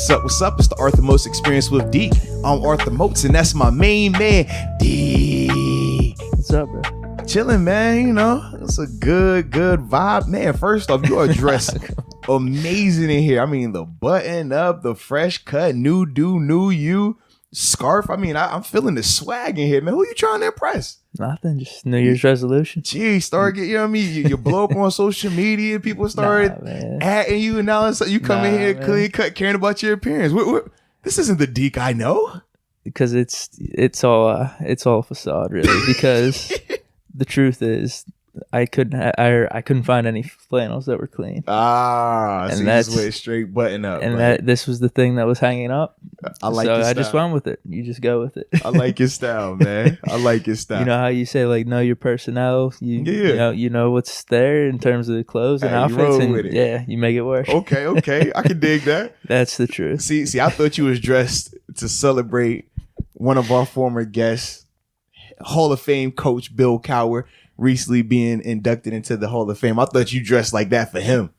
What's up? What's up? It's the Arthur Moats Experience with Deke. I'm Arthur Moats, and that's my main man, Deke. What's up, bro? Chilling, man. You know, it's a good vibe, man. First off, you are dressed amazing in here. I mean, the button up, the fresh cut, new do, new you, scarf. I mean, I'm feeling the swag in here, man. Who you trying to impress? Nothing, just New Year's resolution. Gee, start getting, you know what I mean? You blow up on social media, people start adding you, and now you come in here clean cut, caring about your appearance. This isn't the Deke I know. Because it's all facade, really. Because the truth is, I couldn't find any flannels that were clean. And so that's went straight button up. And this was the thing that was hanging up. I like your style. I just went with it. You just go with it. I like your style, man. I like your style. You know how you say, like, know your personnel. You know what's there in terms of the clothes and outfits, and you make it work. Okay, I can dig that. That's the truth. See, I thought you was dressed to celebrate one of our former guests, Hall of Fame coach Bill Cowher, recently being inducted into the Hall of Fame. I thought you dressed like that for him.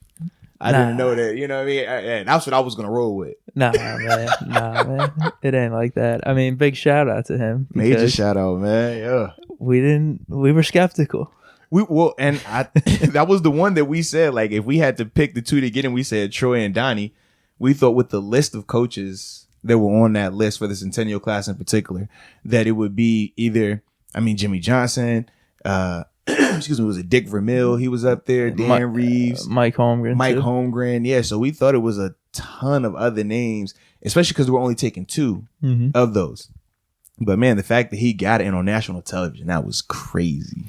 I didn't know that. You know what I mean? And that's what I was going to roll with. Nah, man. It ain't like that. I mean, big shout out to him. Major shout out, man. Yeah. We were skeptical. That was the one that we said, like, if we had to pick the two to get in, we said Troy and Donnie. We thought with the list of coaches that were on that list for the Centennial class in particular, that it would be either, Jimmy Johnson, was it Dick Vermeil? He was up there. Dan Reeves, Mike Holmgren. Yeah. So we thought it was a ton of other names, especially because we're only taking two of those. But man, the fact that he got it on national television, that was crazy.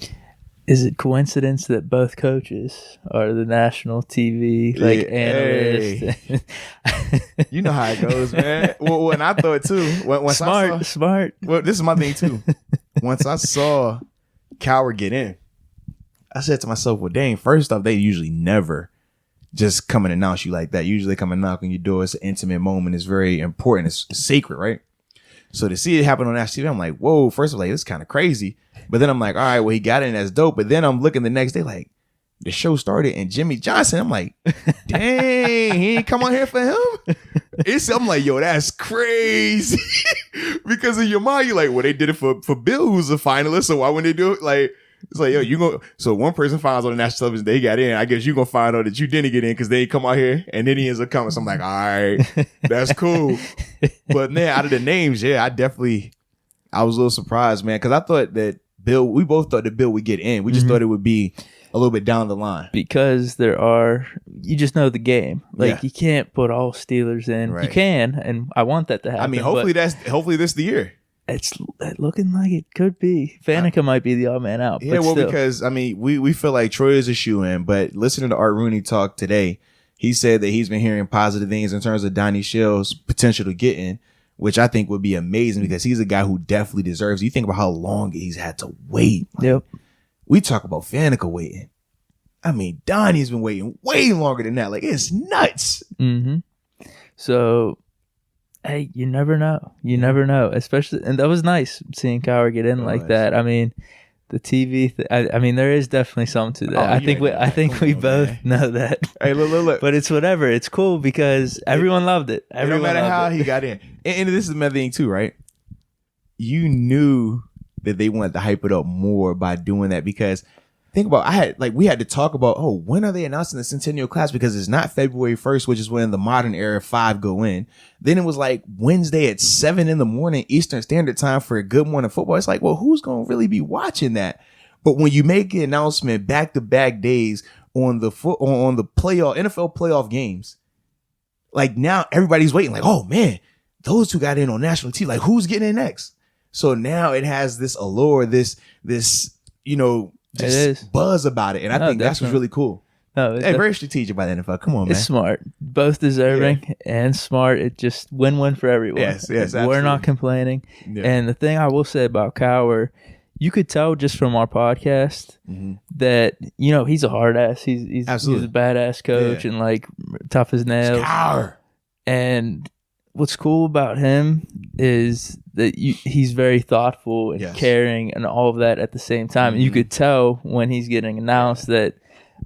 Is it coincidence that both coaches are the national TV analysts? You know how it goes, man. Well, and I thought too. Smart. Well, this is my thing too. Once I saw Cowher get in, I said to myself, well, dang, first off, they usually never just come and announce you like that. Usually they come and knock on your door. It's an intimate moment. It's very important. It's sacred, right? So to see it happen on national TV, I'm like, whoa, first of all, this is kind of crazy. But then I'm like, all right, well, he got in, that's dope. But then I'm looking the next day like, the show started and Jimmy Johnson, I'm like, dang, he ain't come on here for him? I'm like, yo, that's crazy. Because in your mind, you're like, well, they did it for Bill, who's a finalist, so why wouldn't they do it? Like, it's like, yo, so one person finds on the national television, they got in. I guess you're going to find out that you didn't get in because they ain't come out here, and then he ends up coming. So I'm like, all right, that's cool. But man, out of the names, I was a little surprised, man, because I thought that we both thought that Bill would get in. We just thought it would be a little bit down the line. Because you just know the game. Like, you can't put all Steelers in. Right. You can, and I want that to happen. Hopefully this the year. It's looking like it could be. Faneca might be the odd man out. Yeah, but still. Because, we feel like Troy is a shoe-in, but listening to Art Rooney talk today, he said that he's been hearing positive things in terms of Donnie Shell's potential to get in, which I think would be amazing because he's a guy who definitely deserves it. You think about how long he's had to wait. Yep. We talk about Faneca waiting. Donnie's been waiting way longer than that. Like, it's nuts. Mm-hmm. So, hey, you never know. You never know. Especially, and that was nice seeing Cowher get in like that. The TV, there is definitely something to that. I think we both know that. Hey, look. But it's whatever. It's cool because everyone loved it. No matter how he got in. And this is another thing too, right? You knew that they wanted to hype it up more by doing that because think about, we had to talk about, when are they announcing the Centennial class? Because it's not February 1st, which is when the modern era 5 go in. Then it was like Wednesday at 7 a.m. Eastern Standard Time for a Good Morning Football. It's like, well, who's going to really be watching that? But when you make an announcement back-to-back days on the NFL playoff games, like now everybody's waiting like, oh man, those two got in on national TV. Like, who's getting in next? So now it has this allure, this buzz about it. And I think that's what's really cool. No, very strategic by the NFL. Come on, man. It's smart. Both deserving and smart. It just win-win for everyone. Yes, absolutely. We're not complaining. Yeah. And the thing I will say about Cowher, you could tell just from our podcast that, he's a hard ass. He's a badass coach and like tough as nails. Cowher. And what's cool about him is that he's very thoughtful and caring and all of that at the same time. And you could tell when he's getting announced that,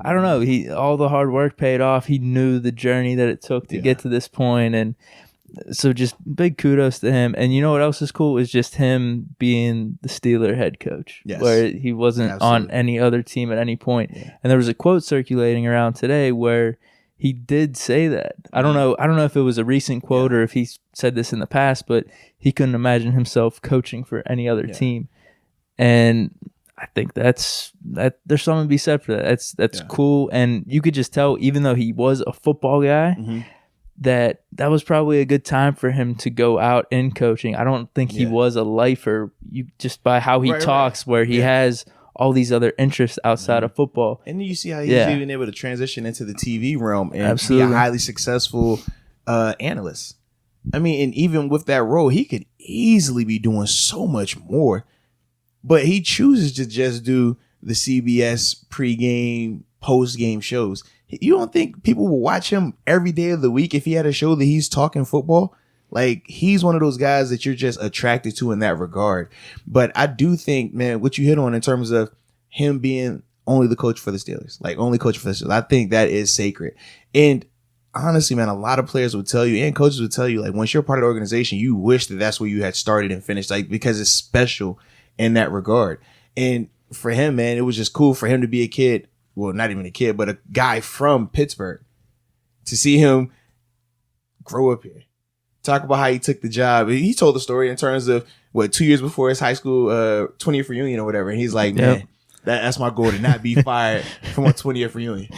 I don't know, all the hard work paid off. He knew the journey that it took to get to this point. And So just big kudos to him. And you know what else is cool is just him being the Steeler head coach, where he wasn't on any other team at any point. Yeah. And there was a quote circulating around today where he did say that. I don't know if it was a recent quote or if he said this in the past, but he couldn't imagine himself coaching for any other team. And I think that there's something to be said for that. That's cool. And you could just tell, even though he was a football guy, that was probably a good time for him to go out in coaching. I don't think he was a lifer, just by how he talks, where he has all these other interests outside of football. And you see how he's even able to transition into the TV realm and be a highly successful analyst. I mean, and even with that role, he could easily be doing so much more. But he chooses to just do the CBS pregame, postgame shows. You don't think people will watch him every day of the week if he had a show that he's talking football? Like, he's one of those guys that you're just attracted to in that regard. But I do think, man, what you hit on in terms of him being only the coach for the Steelers, like only coach for the Steelers, I think that is sacred. And honestly, man, a lot of players would tell you and coaches would tell you, like, once you're part of the organization, you wish that that's where you had started and finished, like, because it's special in that regard. And for him, man, it was just cool for him to be a kid. Well, not even a kid, but a guy from Pittsburgh, to see him grow up here. Talk about how he took the job. He told the story in terms of 2 years before his high school 20th reunion or whatever. And he's like, man, that's my goal, to not be fired from a 20th reunion.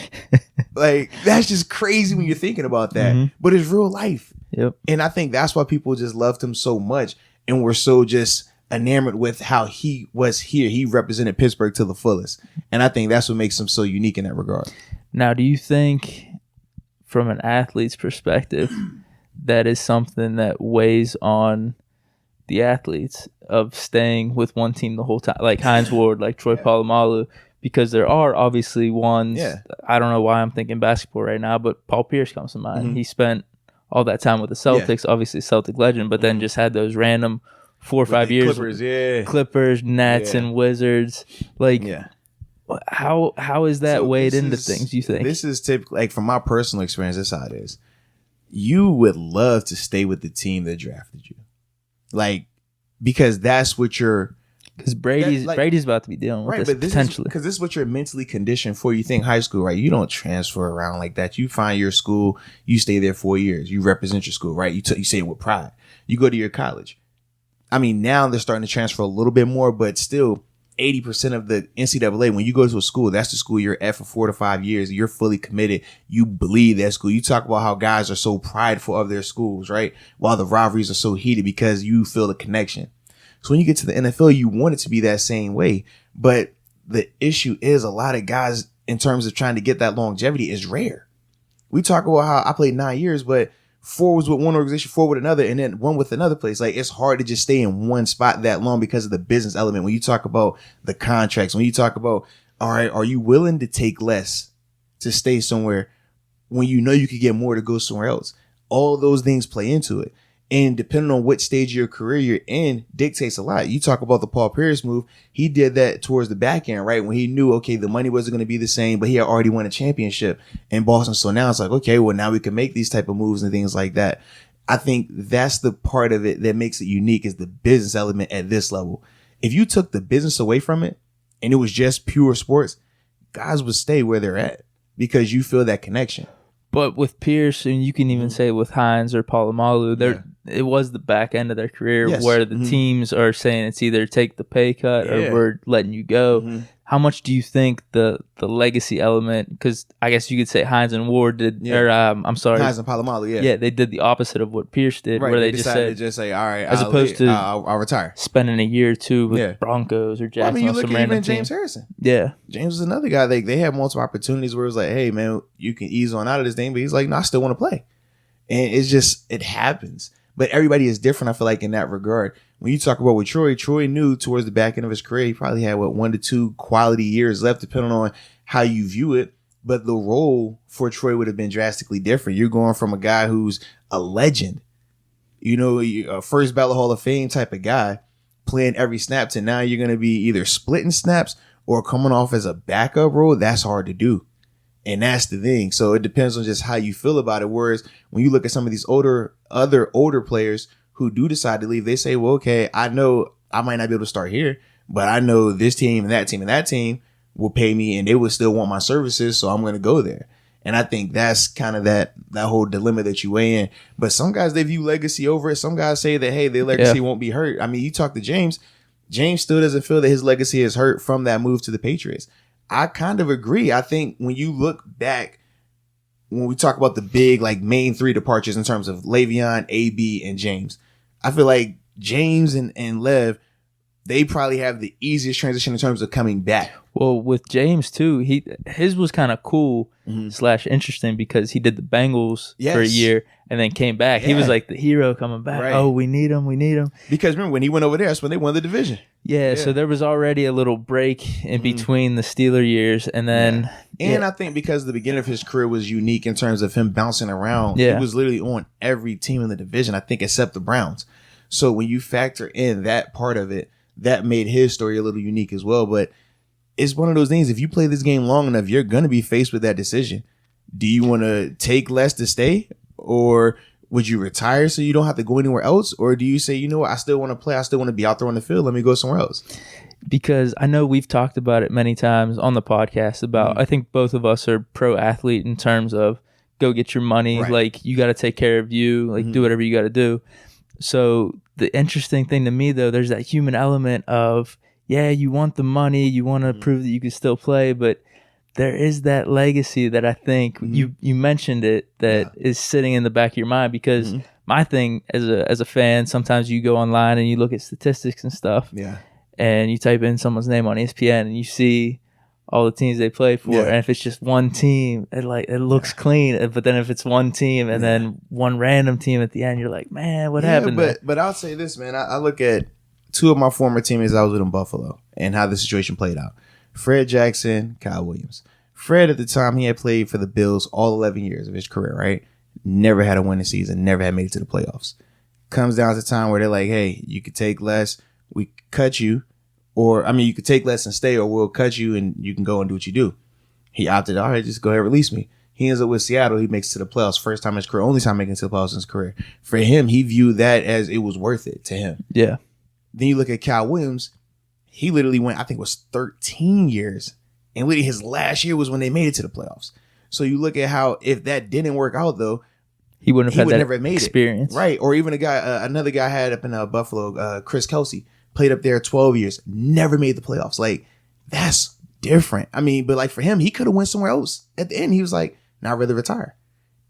Like, that's just crazy when you're thinking about that. But it's real life. Yep. And I think that's why people just loved him so much and were so just enamored with how he was here. He represented Pittsburgh to the fullest. And I think that's what makes him so unique in that regard. Now, do you think, from an athlete's perspective, that is something that weighs on the athletes of staying with one team the whole time, like Hines Ward, like Troy Polamalu? Because there are obviously ones, I don't know why I'm thinking basketball right now, but Paul Pierce comes to mind. He spent all that time with the Celtics, obviously Celtic legend, but then just had those random 4 or 5 years, Clippers, Nets, and Wizards. Like, how is that weighed into things, you think? This is typically, like, from my personal experience, this is how it is. You would love to stay with the team that drafted you, like, because that's what you're. Because Brady's about to be dealing with this, potentially. Because this is what you're mentally conditioned for. You think high school, right? You don't transfer around like that. You find your school, you stay there 4 years. You represent your school, right? You say it with pride. You go to your college. I mean, now they're starting to transfer a little bit more, but still 80% of the NCAA, when you go to a school, that's the school you're at for 4 to 5 years. You're fully committed. You believe that school. You talk about how guys are so prideful of their schools, right? While the rivalries are so heated because you feel the connection. So when you get to the NFL, you want it to be that same way. But the issue is a lot of guys, in terms of trying to get that longevity, is rare. We talk about how I played 9 years, but 4 was with one organization, 4 with another, and then 1 with another place. Like, it's hard to just stay in one spot that long because of the business element. When you talk about the contracts, when you talk about, all right, are you willing to take less to stay somewhere when you know you could get more to go somewhere else? All those things play into it. And depending on what stage of your career you're in dictates a lot. You talk about the Paul Pierce move. He did that towards the back end, right? When he knew, okay, the money wasn't going to be the same, but he had already won a championship in Boston. So now it's like, okay, well, now we can make these type of moves and things like that. I think that's the part of it that makes it unique, is the business element at this level. If you took the business away from it and it was just pure sports, guys would stay where they're at because you feel that connection. But with Pierce, and you can even say with Hines or Polamalu, it was the back end of their career where the teams are saying it's either take the pay cut or we're letting you go. How much do you think the legacy element, because I guess you could say Hines and Ward did, or I'm sorry, Hines and Polamalu, they did the opposite of what Pierce did, where they decided to just say, all right, as opposed to I'll retire, spending a year or two with Broncos or Jacksonville. I mean, you look at even James Harrison. Yeah, James was another guy. They had multiple opportunities where it was like, hey man, you can ease on out of this thing, but he's like, no, I still want to play, and it's just, it happens. But everybody is different, I feel like, in that regard. When you talk about with Troy knew towards the back end of his career, he probably had, 1 to 2 quality years left, depending on how you view it. But the role for Troy would have been drastically different. You're going from a guy who's a legend, a first ballot Hall of Fame type of guy, playing every snap, to now you're going to be either splitting snaps or coming off as a backup role. That's hard to do. And that's the thing. So it depends on just how you feel about it. Whereas when you look at some of these other older players who do decide to leave, they say, well, okay, I know I might not be able to start here, but I know this team and that team will pay me and they will still want my services. So I'm going to go there. And I think that's kind of that whole dilemma that you weigh in. But some guys, they view legacy over it. Some guys say that, hey, their legacy won't be hurt. I mean, you talk to James still doesn't feel that his legacy is hurt from that move to the Patriots. I kind of agree. I think when you look back, when we talk about the big, like, main three departures in terms of Le'Veon, AB, and James, I feel like James and Lev, they probably have the easiest transition in terms of coming back. Well, with James too, his was kind of cool / interesting because he did the Bengals for a year and then came back. Yeah. He was like the hero coming back. Right. Oh, we need him. Because remember when he went over there, that's when they won the division. Yeah, so there was already a little break in between the Steeler years, and then I think because the beginning of his career was unique in terms of him bouncing around. Yeah. He was literally on every team in the division, I think, except the Browns. So when you factor in that part of it, that made his story a little unique as well. But it's one of those things, if you play this game long enough, you're going to be faced with that decision. Do you want to take less to stay, or would you retire so you don't have to go anywhere else? Or do you say, you know what, I still want to play. I still want to be out there on the field. Let me go somewhere else. Because I know we've talked about it many times on the podcast about, I think both of us are pro athlete in terms of go get your money. Right. Like, you got to take care of you, like do whatever you got to do. So the interesting thing to me, though, there's that human element of, yeah, you want the money, you want to prove that you can still play, but there is that legacy that I think you mentioned it that is sitting in the back of your mind. Because my thing as a fan, sometimes you go online and you look at statistics and stuff, and you type in someone's name on ESPN and you see all the teams they play for, and if it's just one team, it looks clean. But then if it's one team and then one random team at the end, you're like, man, what happened? But I'll say this, man. I look at two of my former teammates I was with in Buffalo and how the situation played out. Fred Jackson, Kyle Williams. Fred, at the time, he had played for the Bills all 11 years of his career, right? Never had a winning season, never had made it to the playoffs. Comes down to a time where they're like, hey, you could take less, we cut you, or, I mean, you could take less and stay, or we'll cut you and you can go and do what you do. He opted, all right, just go ahead and release me. He ends up with Seattle. He makes it to the playoffs, first time in his career, only time making it to the playoffs in his career. For him, he viewed that as it was worth it to him. Yeah. Then you look at Kyle Williams. He literally went, I think it was 13 years. And literally his last year was when they made it to the playoffs. So you look at how, if that didn't work out, though, he wouldn't have never made experience. It. Right. Or even another guy had up in Buffalo, Chris Kelsey, played up there 12 years, never made the playoffs. Like, that's different. I mean, but like for him, he could have went somewhere else. At the end, he was like, nah, I'd rather retire.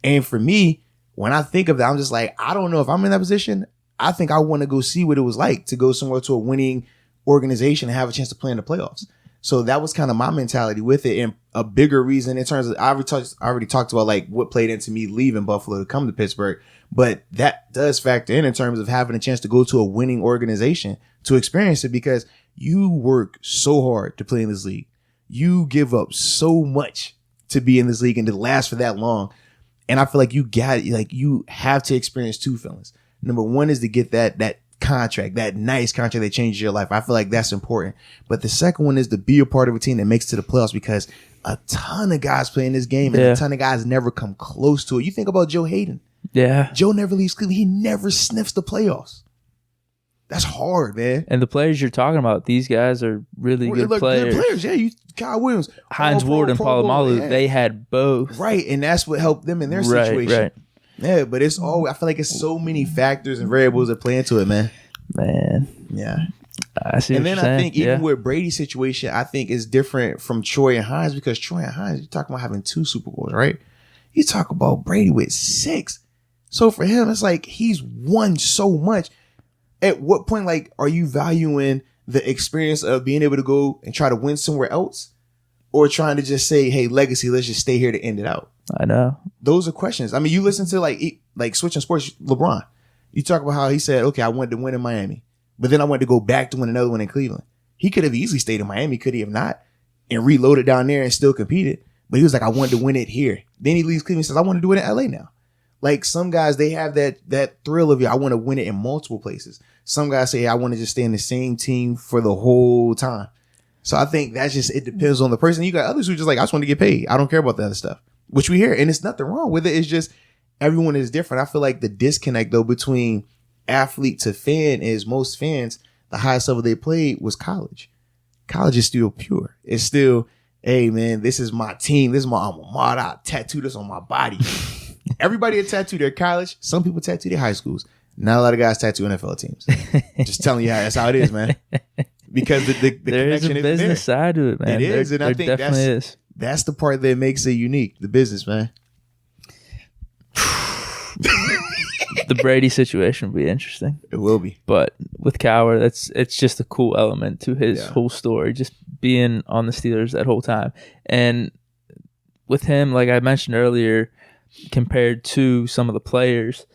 And for me, when I think of that, I'm just like, I don't know if I'm in that position. I think I want to go see what it was like to go somewhere to a winning organization and have a chance to play in the playoffs. So that was kind of my mentality with it. And a bigger reason in terms of, I already talked about like what played into me leaving Buffalo to come to Pittsburgh, but that does factor in terms of having a chance to go to a winning organization to experience it, because you work so hard to play in this league. You give up so much to be in this league and to last for that long. And I feel like you have to experience two feelings. Number one is to get that contract, that nice contract that changes your life. I feel like that's important. But the second one is to be a part of a team that makes it to the playoffs, because a ton of guys play in this game and a ton of guys never come close to it. You think about Joe Hayden. Yeah. Joe never leaves Cleveland. He never sniffs the playoffs. That's hard, man. And the players you're talking about, these guys are really good players. Good players, yeah. Kyle Williams, Hines Ward, and Polamalu, they had both. Right, and that's what helped them in their situation. Right. Yeah, but it's all, I feel like it's so many factors and variables that play into it, man. Yeah. I see. And then I think even with Brady's situation, I think is different from Troy and Hines, because Troy and Hines, you're talking about having 2 Super Bowls, right? You talk about Brady with 6. So for him, it's like he's won so much. At what point, like, are you valuing the experience of being able to go and try to win somewhere else, or trying to just say, hey, legacy, let's just stay here to end it out? I know. Those are questions. I mean, you listen to like switching sports, LeBron. You talk about how he said, okay, I wanted to win in Miami, but then I wanted to go back to win another one in Cleveland. He could have easily stayed in Miami, could he have not, and reloaded down there and still competed. But he was like, I wanted to win it here. Then he leaves Cleveland and says, I want to do it in LA now. Like, some guys, they have that thrill of, I want to win it in multiple places. Some guys say, I want to just stay in the same team for the whole time. So I think that's just, it depends on the person. You got others who just like, I just want to get paid. I don't care about the other stuff, which we hear. And it's nothing wrong with it. It's just everyone is different. I feel like the disconnect though between athlete to fan is most fans, the highest level they played was college. College is still pure. It's still, hey man, this is my team. This is my alma mater. I tattoo this on my body. Everybody had tattooed their college. Some people tattoo their high schools. Not a lot of guys tattoo NFL teams. Just telling you how that's how it is, man. Because the there is a business side to it, man. It is, and I think that's the part that makes it unique. The business, man. The Brady situation will be interesting. It will be, but with Cowher, it's just a cool element to his whole story. Just being on the Steelers that whole time, and with him, like I mentioned earlier, compared to some of the players,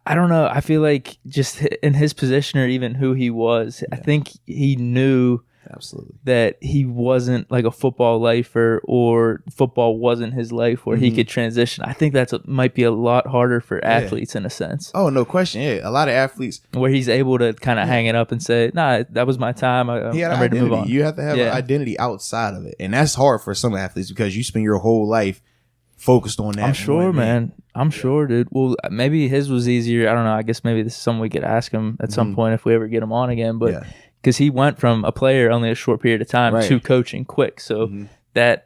I don't know. I feel like just in his position or even who he was, I think he knew absolutely that he wasn't like a football lifer or football wasn't his life where he could transition. I think might be a lot harder for athletes in a sense. Oh, no question. Yeah, a lot of athletes where he's able to kind of hang it up and say, nah, that was my time. I'm ready to move on. You have to have an identity outside of it. And that's hard for some athletes because you spend your whole life focused on that. I'm sure, man. I'm sure, dude. Well, maybe his was easier. I don't know. I guess maybe this is something we could ask him at some point if we ever get him on again. But because he went from a player only a short period of time to coaching quick. So that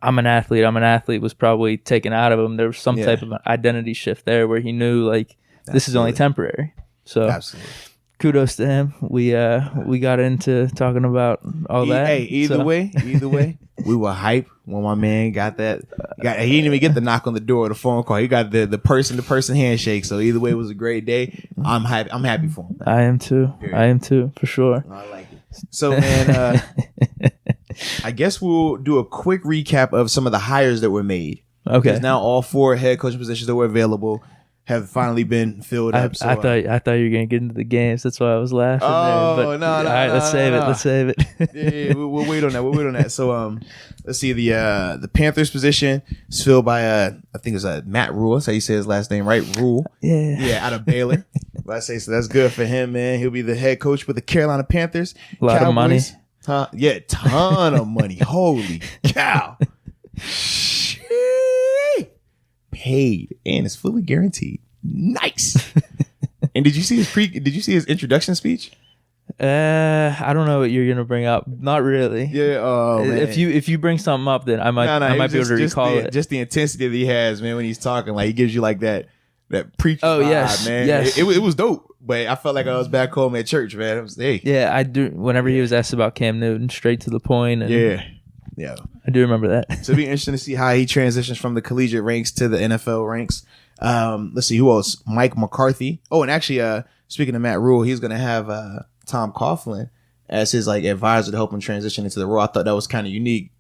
I'm an athlete was probably taken out of him. There was some type of identity shift there where he knew like this is only temporary. So absolutely. Kudos to him. We got into talking about all that. Hey, either way, we were hype when my man got that. He didn't even get the knock on the door or the phone call. He got the person to person handshake. So either way, it was a great day. I'm happy. I'm happy for him. I am too. Period. I am too, for sure. I like it. So man, I guess we'll do a quick recap of some of the hires that were made. Okay. Because now all 4 head coaching positions that were available have finally been filled up. I thought you were gonna get into the games. That's why I was laughing. Oh, no! All right, let's save it. Yeah, we'll wait on that. So let's see, the Panthers position is filled by I think it's Matt Rule. That's how you say his last name, right? Rule. Yeah, out of Baylor. But I say so. That's good for him, man. He'll be the head coach with the Carolina Panthers. A lot of money. Huh? Yeah, ton of money. Holy cow! Paid and it's fully guaranteed. Nice. And did you see his introduction speech? I don't know what you're gonna bring up. Not really. Yeah. Oh, man. If you bring something up, then I might be able to recall it. Just the intensity that he has, man, when he's talking, like he gives you like that preacher vibe, yes, man. Yes. It was dope. But I felt like I was back home at church, man. It was, hey. Yeah, I do. Whenever he was asked about Cam Newton, straight to the point. And yeah, I do remember that. So it'll be interesting to see how he transitions from the collegiate ranks to the NFL ranks. Let's see who else. Mike McCarthy. Oh, and actually, speaking of Matt Rule, he's gonna have Tom Coughlin as his like advisor to help him transition into the role. I thought that was kind of unique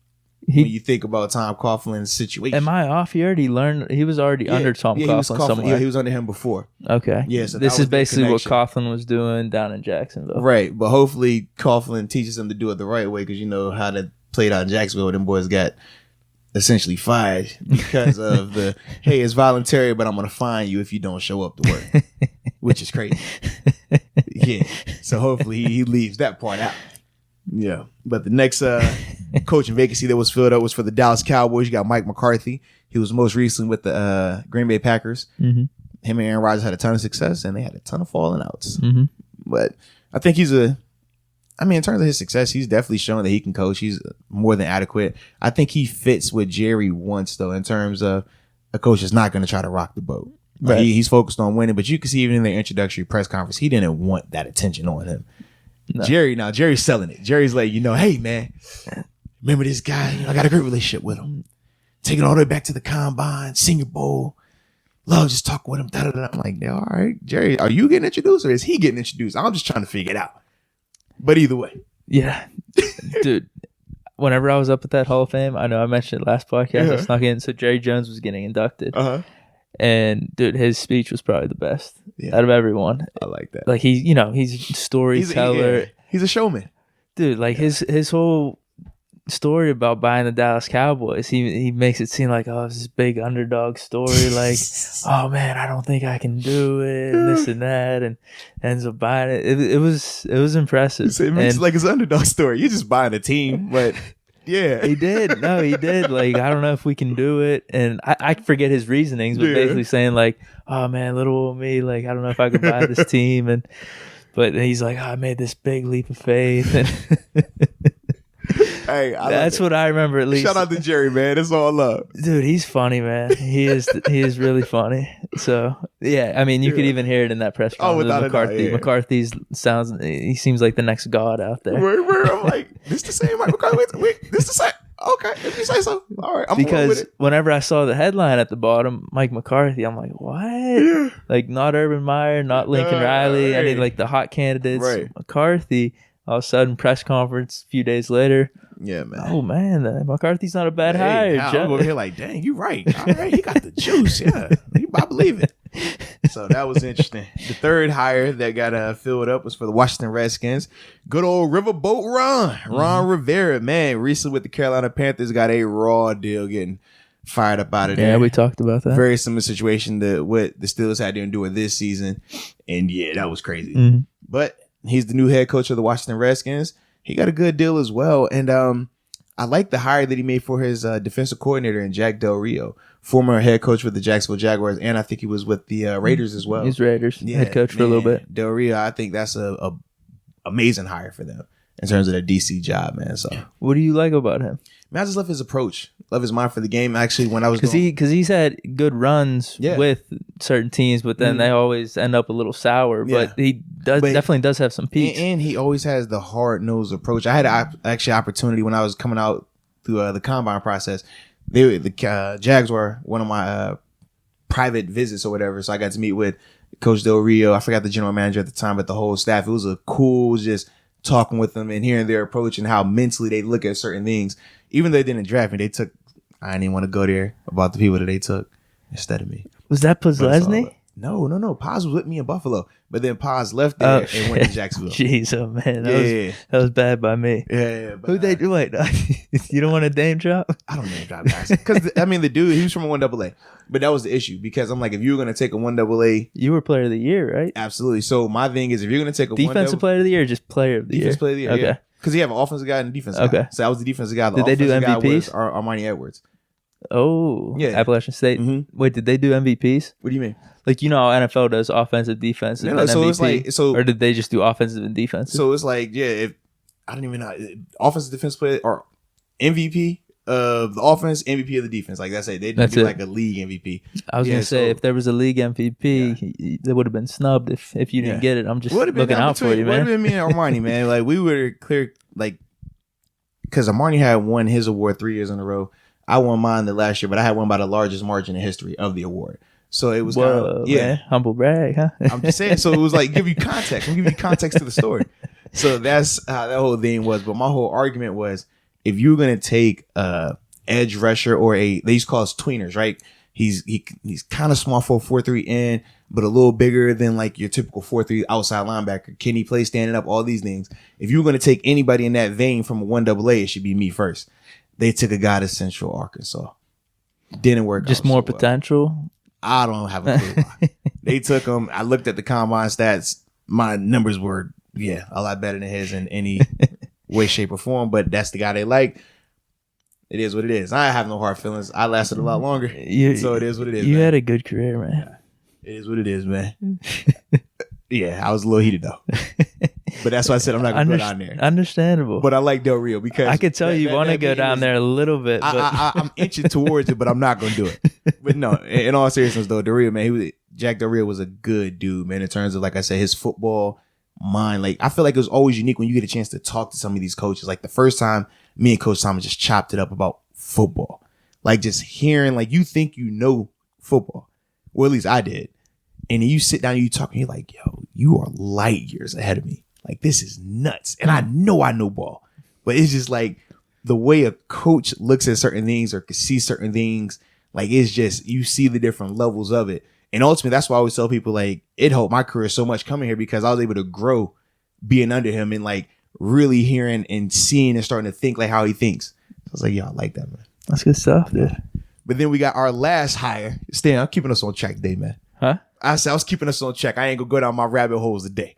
when you think about Tom Coughlin's situation. Am I off? He was already under Tom Coughlin somewhere. Yeah, he was under him before. Okay. Yeah, so this is basically what Coughlin was doing down in Jacksonville. Right, but hopefully Coughlin teaches him to do it the right way because you know how to play it out in Jacksonville. Them boys got essentially fired because of the, hey, it's voluntary, but I'm going to fine you if you don't show up to work, which is crazy. Yeah. So hopefully he leaves that part out. Yeah. But the next coaching vacancy that was filled up was for the Dallas Cowboys. You got Mike McCarthy. He was most recently with the Green Bay Packers. Mm-hmm. Him and Aaron Rodgers had a ton of success and they had a ton of falling outs. Mm-hmm. But I think in terms of his success, he's definitely shown that he can coach. He's more than adequate. I think he fits what Jerry wants, though, in terms of a coach that's not going to try to rock the boat. Right. He's focused on winning, but you can see even in their introductory press conference, he didn't want that attention on him. No. Jerry's selling it. Jerry's like, hey, man, remember this guy? I got a great relationship with him. Taking all the way back to the combine, Senior Bowl. Love just talking with him. Da-da-da. I'm like, all right, Jerry, are you getting introduced or is he getting introduced? I'm just trying to figure it out. But either way. Yeah. Dude, whenever I was up at that Hall of Fame, I know I mentioned it last podcast, I snuck in. So Jerry Jones was getting inducted. Uh-huh. And dude, his speech was probably the best out of everyone. I like that. Like he's a storyteller. He's a showman. Dude, like his whole story about buying the Dallas Cowboys. He makes it seem like, oh, it's this big underdog story. Like, oh man, I don't think I can do it, and this and that, and ends up buying it. It was impressive. It makes it like it's an underdog story. You're just buying a team, but yeah, he did. No, he did. Like, I don't know if we can do it, and I forget his reasonings, but basically saying like, oh man, little old me, like I don't know if I could buy this team, but he's like, oh, I made this big leap of faith, and hey, that's what I remember at least. Shout out to Jerry, man. It's all love, dude. He's funny, man. He is really funny. So yeah, I mean, you could even hear it in that press conference. without McCarthy. a doubt, yeah. McCarthy's he seems like the next god out there. I'm like, this the same Mike McCarthy? Wait, this the same? Okay, if you say so. All right, I'm because with it. whenever I saw the headline at the bottom, Mike McCarthy, I'm like, what? Yeah. Like, not Urban Meyer, not Lincoln Riley. I need like the hot candidates. Right. McCarthy. All of a sudden, press conference a few days later. Yeah, man. Oh man, McCarthy's not a bad hire. I'm over here like, dang, you right. All right, he got the juice. Yeah, I believe it. So that was interesting. The third hire that got filled up was for the Washington Redskins. Good old Riverboat Ron Rivera, man. Recently with the Carolina Panthers, got a raw deal getting fired up out of there. Yeah, we talked about that. Very similar situation to what the Steelers had to endure this season, and yeah, that was crazy. But he's the new head coach of the Washington Redskins. He got a good deal as well, and I like the hire that he made for his defensive coordinator in Jack Del Rio, former head coach for the Jacksonville Jaguars, and I think he was with the Raiders as well. He's Raiders head coach for a little bit. Del Rio, I think that's a amazing hire for them in terms of their DC job, man. So, what do you like about him? Man, I just love his approach, love his mind for the game. Actually, when I was because he's had good runs with certain teams, but then they always end up a little sour. Yeah. But he definitely does have some peaks, and he always has the hard nosed approach. I had actually opportunity when I was coming out through the combine process. The Jags were one of my private visits or whatever, so I got to meet with Coach Del Rio. I forgot the general manager at the time, but the whole staff. It was a cool just talking with them and hearing their approach and how mentally they look at certain things. Even though they didn't draft me, I didn't even want to go there about the people that they took instead of me. Was that Postlesny? No. Paz was with me in Buffalo, but then Paz left there and went to Jacksonville. Jeez, oh man, that was bad by me. Yeah. Who they do? Wait, you don't want to name drop? I don't name drop guys because I mean the dude, he was from a 1AA, but that was the issue because I'm like, if you were gonna take a 1AA, you were player of the year, right? Absolutely. So my thing is, if you're gonna take a defensive player of the year, or just player of the year. Defensive player of the year. Okay. Because you have an offensive guy and a defensive guy. Okay. So I was the defensive guy. Did they do MVPs? Guy was Armani Edwards. Oh, yeah. Appalachian State. Mm-hmm. Wait, did they do MVPs? What do you mean? Like, you know how NFL does offensive, defensive, and so MVP? It's like, or did they just do offensive and defensive? So it's like, if I don't even know, offensive defense player or MVP of the offense, MVP of the defense. Like that's it. They didn't do like a league MVP. I was gonna say if there was a league MVP, they would have been snubbed if you didn't get it. I'm just looking out for you, man. Would have been me and Armani, man. Like we were clear, like because Armani had won his award 3 years in a row. I won mine the last year, but I had won by the largest margin in history of the award. So it was man, humble brag, huh? I'm just saying. So it was like give you context. I'm giving you context to the story. So that's how that whole thing was. But my whole argument was if you're gonna take edge rusher or they used to call us tweeners, right? He's kind of small for a 4-3 end, but a little bigger than like your typical 4-3 outside linebacker. Can he play standing up? All these things. If you're gonna take anybody in that vein from a 1AA, it should be me first. They took a guy to Central Arkansas. Didn't work. Just more potential. I don't have a clue why. They took him. I looked at the combine stats. My numbers were a lot better than his in any way, shape, or form. But that's the guy they like. It is what it is. I have no hard feelings. I lasted a lot longer. So it is what it is. You had a good career, man. It is what it is, man. I was a little heated though. But that's why I said I'm not going to go down there. Understandable. But I like Del Rio because I could tell you want to go down there a little bit. But I'm inching towards it, but I'm not going to do it. But no, in all seriousness though, Del Rio, man, Jack Del Rio was a good dude, man, in terms of, like I said, his football mind. Like I feel like it was always unique when you get a chance to talk to some of these coaches. Like the first time me and Coach Thomas just chopped it up about football. Like just hearing, like you think you know football. Well, at least I did. And then you sit down and you talk and you're like, yo, you are light years ahead of me. Like, this is nuts. And I know ball. But it's just like the way a coach looks at certain things or can see certain things. Like, it's just, you see the different levels of it. And ultimately, that's why I always tell people, like, it helped my career so much coming here because I was able to grow being under him and, like, really hearing and seeing and starting to think like how he thinks. So I was like, yo, I like that, man. That's good stuff, dude. But then we got our last hire. Stan, I'm keeping us on track today, man. Huh? I said I was keeping us on track. I ain't gonna go down my rabbit holes today.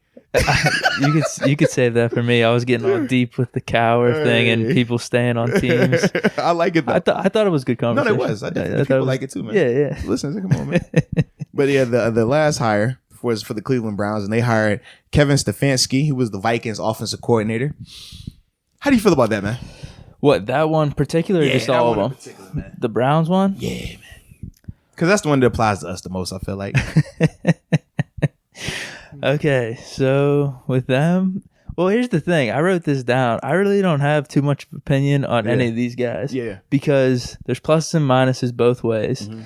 You could save that for me. I was getting all deep with the Cowher thing and people staying on teams. I like it though. I thought it was good conversation. No, it was. I definitely people like it too, man. Yeah. Listen, come on, man. But yeah, the last hire was for the Cleveland Browns, and they hired Kevin Stefanski, who was the Vikings offensive coordinator. How do you feel about that, man? What, that one particular or just all of them? The Browns one? Yeah, man. Because that's the one that applies to us the most, I feel like. Okay, so with them, well, here's the thing. I wrote this down. I really don't have too much opinion on any of these guys. Yeah. Because there's pluses and minuses both ways. Mm-hmm.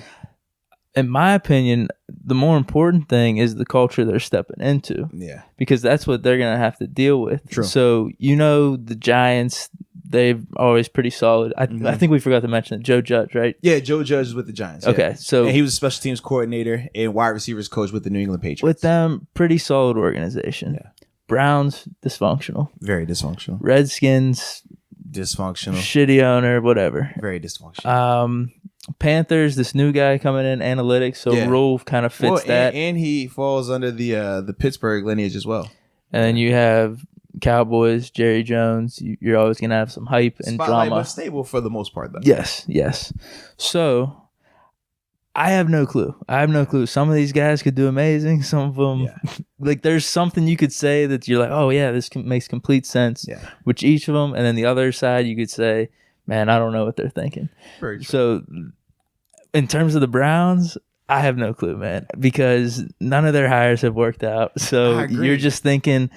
In my opinion, the more important thing is the culture they're stepping into. Yeah. Because that's what they're going to have to deal with. True. So, the Giants, they're always pretty solid. I think we forgot to mention it. Joe Judge, right? Yeah, Joe Judge is with the Giants. Okay, so and he was a special teams coordinator and wide receivers coach with the New England Patriots. With them, pretty solid organization. Yeah. Browns, dysfunctional. Very dysfunctional. Redskins, dysfunctional. Shitty owner, whatever. Very dysfunctional. Panthers, this new guy coming in, analytics, so Rule kind of fits that. And he falls under the Pittsburgh lineage as well. And then you have Cowboys, Jerry Jones. You're always going to have some hype and drama. But stable for the most part, though. Yes. So, I have no clue. Some of these guys could do amazing. Some of them, like, there's something you could say that you're like, oh, yeah, this makes complete sense. Yeah. Which each of them, and then the other side, you could say, man, I don't know what they're thinking. Very true. So, in terms of the Browns, I have no clue, man, because none of their hires have worked out. So, you're just thinking...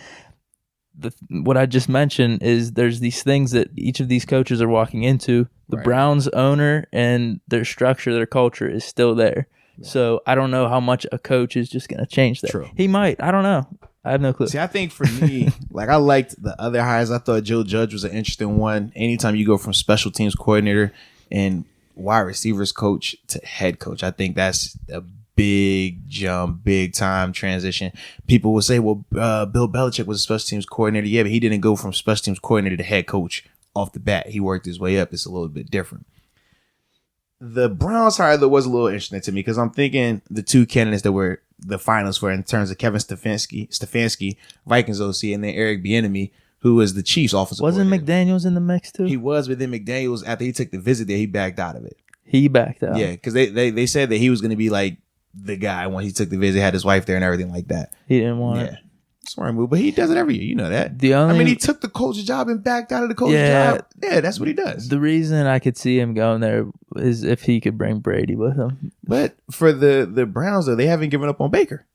what I just mentioned is there's these things that each of these coaches are walking into. The Browns owner and their structure, their culture is still there. Yeah. So I don't know how much a coach is just going to change that. True. He might. I don't know. I have no clue. See, I think for me, like I liked the other hires. I thought Joe Judge was an interesting one. Anytime you go from special teams coordinator and wide receivers coach to head coach, I think that's a big jump, big time transition. People will say, well, Bill Belichick was a special teams coordinator. Yeah, but he didn't go from special teams coordinator to head coach off the bat. He worked his way up. It's a little bit different. The Browns hire, though, was a little interesting to me because I'm thinking the two candidates that were the finalists were in terms of Kevin Stefanski, Vikings OC, and then Eric Bieniemy, who was the Chiefs offensive coordinator. Wasn't McDaniels in the mix, too? He was, but then McDaniels, after he took the visit there, he backed out of it. He backed out? Yeah, because they said that he was going to be like the guy when he took the visit, had his wife there and everything like that. He didn't want it. Smart move, but he does it every year. You know that. He took the coach's job and backed out of the coach's job. Yeah, that's what he does. The reason I could see him going there is if he could bring Brady with him. But for the Browns, though, they haven't given up on Baker.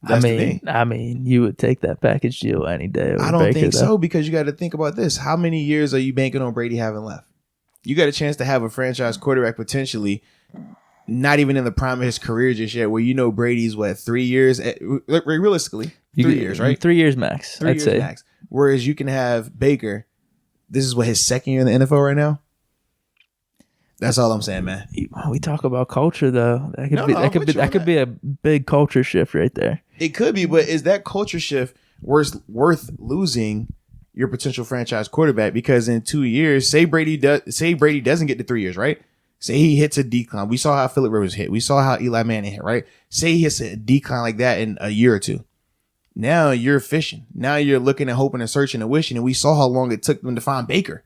That's the thing. I mean, you would take that package deal any day. I don't think so, because you got to think about this. How many years are you banking on Brady having left? You got a chance to have a franchise quarterback potentially not even in the prime of his career just yet, where Brady's 3 years, realistically, 3 years, right? 3 years max, I'd say. Max. Whereas you can have Baker, this is his second year in the NFL right now? That's all I'm saying, man. We talk about culture, though. That could be a big culture shift right there. It could be, but is that culture shift worth losing your potential franchise quarterback? Because in 2 years, say Brady doesn't get to 3 years, right? Say he hits a decline. We saw how Phillip Rivers hit. We saw how Eli Manning hit, right? Say he hits a decline like that in a year or two. Now you're fishing. Now you're looking and hoping and searching and wishing. And we saw how long it took them to find Baker.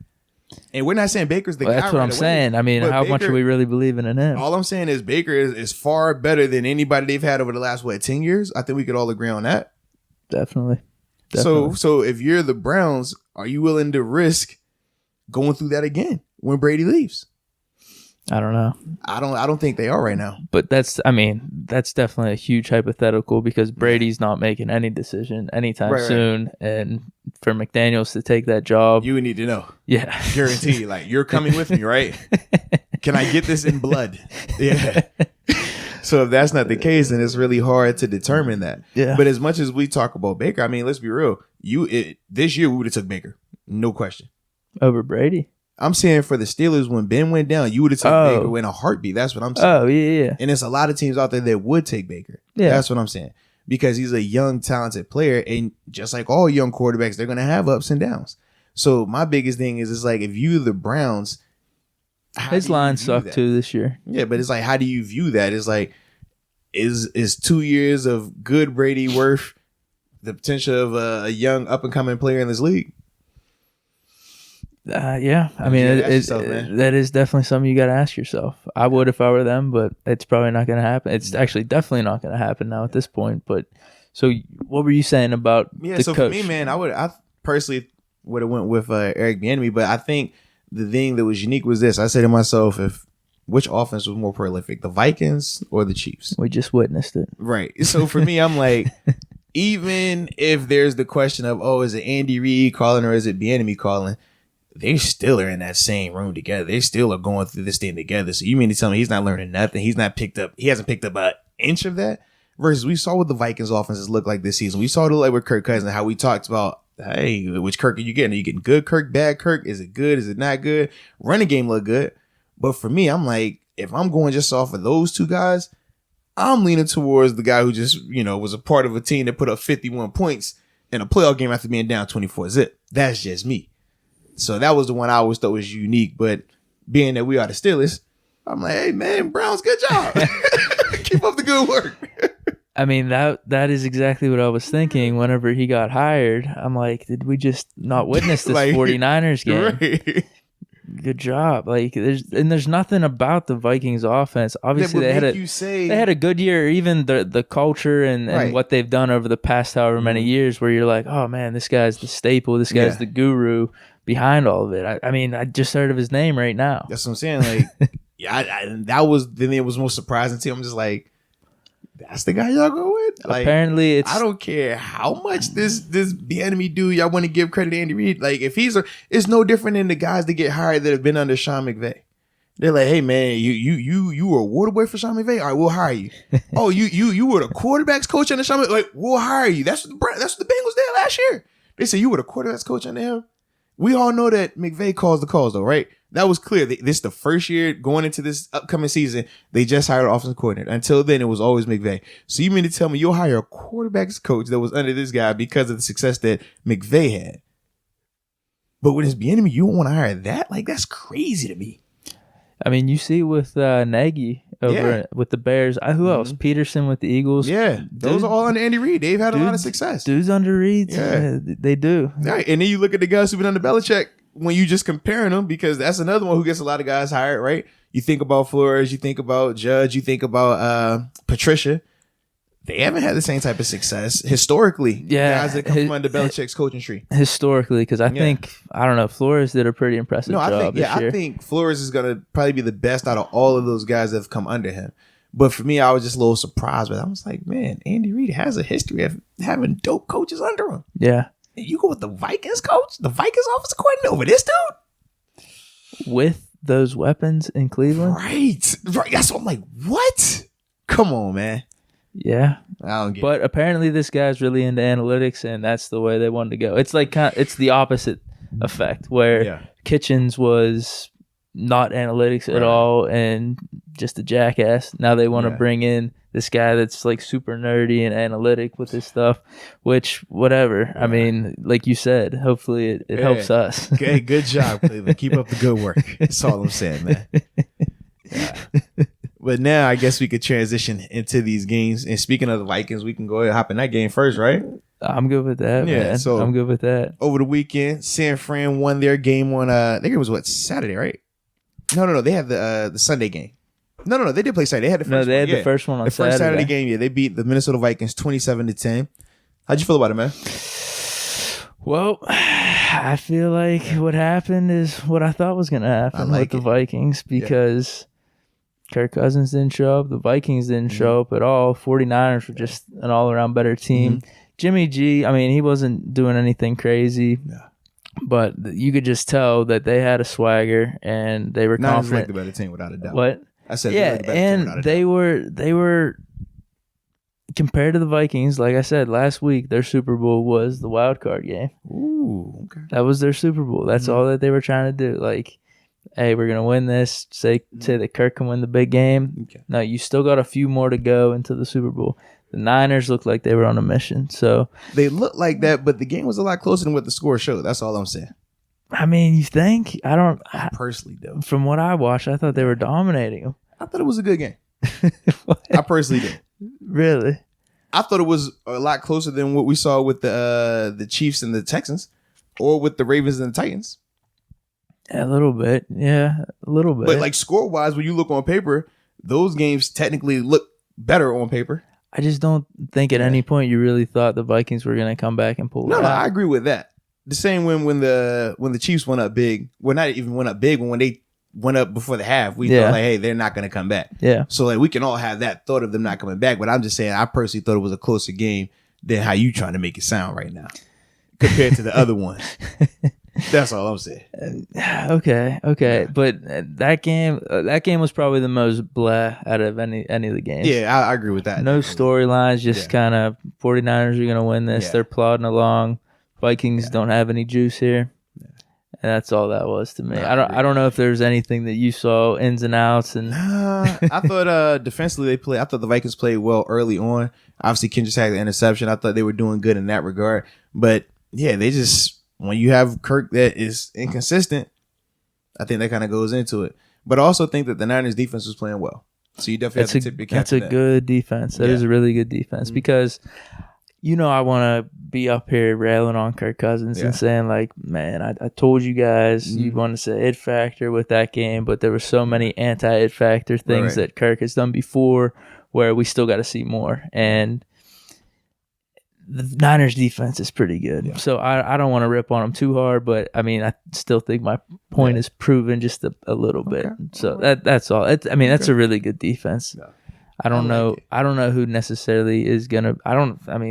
And we're not saying Baker's the guy. That's what I'm saying. I mean, how much are we really believing in him? All I'm saying is Baker is far better than anybody they've had over the last, 10 years? I think we could all agree on that. Definitely. So if you're the Browns, are you willing to risk going through that again when Brady leaves? I don't know. I don't think they are right now. But that's definitely a huge hypothetical because Brady's not making any decision anytime soon. And for McDaniels to take that job, you would need to know. Yeah. Guarantee, you're coming with me, right? Can I get this in blood? Yeah. So if that's not the case, then it's really hard to determine that. Yeah. But as much as we talk about Baker, I mean, let's be real. This year we would have took Baker. No question. Over Brady? I'm saying for the Steelers, when Ben went down, you would have taken Baker in a heartbeat. That's what I'm saying. Oh, yeah. And there's a lot of teams out there that would take Baker. Yeah. That's what I'm saying. because he's a young, talented player. And just like all young quarterbacks, they're going to have ups and downs. So my biggest thing is, it's like, if you the Browns, his line sucked too this year. Yeah, but it's like, how do you view that? It's like, is 2 years of good Brady worth the potential of a young up and coming player in this league? Yeah, I mean, that is definitely something you got to ask yourself. I would if I were them, but it's probably not going to happen. It's actually definitely not going to happen now at this point. But so, what were you saying about the so coach? For me, man, I personally would have went with Eric Bieniemy, but I think the thing that was unique was this. I said to myself, which offense was more prolific, the Vikings or the Chiefs? We just witnessed it, right? So for me, I'm like, even if there's the question of, is it Andy Reid calling or is it Bieniemy calling? They still are in that same room together. They still are going through this thing together. So you mean to tell me he's not learning nothing? He hasn't picked up an inch of that? Versus we saw what the Vikings offenses look like this season. We saw it like with Kirk Cousins, how we talked about, hey, which Kirk are you getting? Are you getting good Kirk, bad Kirk? Is it good? Is it not good? Running game look good. But for me, I'm like, if I'm going just off of those two guys, I'm leaning towards the guy who just, was a part of a team that put up 51 points in a playoff game after being down 24-0. That's just me. So that was the one I always thought was unique. But being that we are the Steelers, I'm like, hey, man, Browns, good job. Keep up the good work. I mean, that is exactly what I was thinking whenever he got hired. I'm like, did we just not witness this 49ers game? Right. Good job. Like, there's nothing about the Vikings offense. Obviously, they had a good year. Even the culture and what they've done over the past however many years, where you're like, oh man, this guy's the staple. This guy's the guru behind all of it. I mean, I just heard of his name right now. That's what I'm saying. Like, that was the thing that was most surprising to me. I'm just like, that's the guy y'all go with? Like, apparently, I don't care how much this Bieniemy dude y'all want to give credit to Andy Reid. Like, if it's no different than the guys that get hired that have been under Sean McVay. They're like, hey man, you were a water boy for Sean McVay. All right, we'll hire you. Oh, you were the quarterbacks coach under Sean McVay. Like, we'll hire you. That's what the Bengals did last year. They said you were the quarterbacks coach under him. We all know that McVay calls the calls, though, right? That was clear. This is the first year going into this upcoming season. They just hired an offensive coordinator. Until then, it was always McVay. So you mean to tell me you'll hire a quarterbacks coach that was under this guy because of the success that McVay had? But when it's Bieniemy, you don't want to hire that? Like, that's crazy to me. I mean, you see with Nagy over with the Bears. Who else? Peterson with the Eagles. Yeah, those are all under Andy Reid. They've had a lot of success. Dudes under Reid. Yeah, they do. Right, and then you look at the guys who've been under Belichick. When you just comparing them, because that's another one who gets a lot of guys hired, right? You think about Flores, you think about Judge, you think about Patricia. They haven't had the same type of success historically. Yeah, guys that come from under Belichick's coaching tree. Historically, because I think, I don't know, Flores did a pretty impressive job this year. I think Flores is going to probably be the best out of all of those guys that have come under him. But for me, I was just a little surprised. But I was like, man, Andy Reid has a history of having dope coaches under him. Yeah. You go with the Vikings coach, the Vikings offensive coordinator over this dude? With those weapons in Cleveland? Right. That's what I'm like, what? Come on, man. Yeah. I don't get But apparently this guy's really into analytics, and that's the way they wanted to go. It's like it's the opposite effect, where Kitchens was not analytics at all and just a jackass. Now they want to bring in this guy that's like super nerdy and analytic with his stuff, which whatever. I mean, like you said, hopefully it helps us. Okay, good job, Cleveland. Keep up the good work. That's all I'm saying, man. Yeah. But now I guess we could transition into these games. And speaking of the Vikings, we can go ahead and hop in that game first, right? I'm good with that, man. So I'm good with that. Over the weekend, San Fran won their game on I think it was Saturday, right? No. They had the Sunday game. No. They did play Saturday. They had the first one. They had the first one on Saturday. The first Saturday game, they beat the Minnesota Vikings 27-10. How'd you feel about it, man? Well, I feel like what happened is what I thought was going to happen with the Vikings, because Kirk Cousins didn't show up. The Vikings didn't show up at all. 49ers were just an all-around better team. Jimmy G, I mean, he wasn't doing anything crazy. No. But you could just tell that they had a swagger and they were confident. Not like the better team, without a doubt. What? I said, and they were compared to the Vikings. Like I said last week, their Super Bowl was the wild card game. Ooh, okay. That was their Super Bowl. That's all that they were trying to do. Like, hey, we're gonna win this. Say that Kirk can win the big game. Okay. No, you still got a few more to go into the Super Bowl. The Niners looked like they were on a mission. So they looked like that, but the game was a lot closer than what the score showed. That's all I'm saying. I mean, you think? I personally do. From what I watched, I thought they were dominating them. I thought it was a good game. I personally did. Really? I thought it was a lot closer than what we saw with the Chiefs and the Texans, or with the Ravens and the Titans. A little bit, yeah, a little bit. But like score wise, when you look on paper, those games technically look better on paper. I just don't think at any point you really thought the Vikings were going to come back and pull it out. No, I agree with that. The same when the Chiefs went up big. Well, not even went up big. When they went up before the half, we thought like, hey, they're not going to come back. Yeah. So like we can all have that thought of them not coming back. But I'm just saying, I personally thought it was a closer game than how you trying to make it sound right now compared to the other one. That's all I'm saying. Okay. But that game was probably the most blah out of any of the games. Yeah, I agree with that. No storylines, just kind of 49ers are going to win this. Yeah. They're plodding along. Vikings don't have any juice here. Yeah. And that's all that was to me. I don't know if there's anything that you saw ins and outs. And I thought defensively I thought the Vikings played well early on. Obviously, Kendrick had the interception. I thought they were doing good in that regard. But yeah, they just, when you have Kirk that is inconsistent, I think that kind of goes into it. But I also think that the Niners defense was playing well. So you definitely have to tip your cap to that. That's a good defense. That is a really good defense because, I want to be up here railing on Kirk Cousins and saying like, man, I told you guys you want to say it factor with that game, but there were so many anti-it factor things that Kirk has done before where we still got to see more. And the Niners defense is pretty good. Yeah. So I don't want to rip on them too hard, but I mean, I still think my point is proven just a little bit. So that's all. That's a really good defense. Yeah. I don't know. I don't know who necessarily is going to,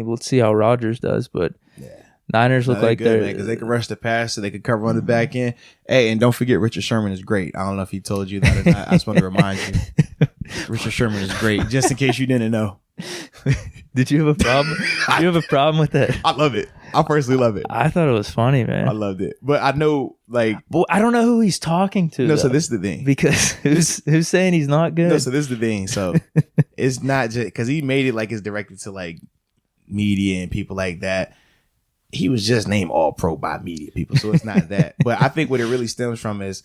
we'll see how Rodgers does, but Niners look like they're because they can rush the pass, so they can cover on the back end. Hey, and don't forget Richard Sherman is great. I don't know if he told you that or not. I just want to remind you. Richard Sherman is great, just in case you didn't know. Did you have a problem? Did you have a problem with that? I love it. I personally love it. I thought it was funny, man. I loved it. But I know, like... Well, I don't know who he's talking to, No, so this is the thing. Because who's saying he's not good? No, so this is the thing. So it's not just... Because he made it like it's directed to, like, media and people like that. He was just named All-Pro by media people, so it's not that. But I think what it really stems from is,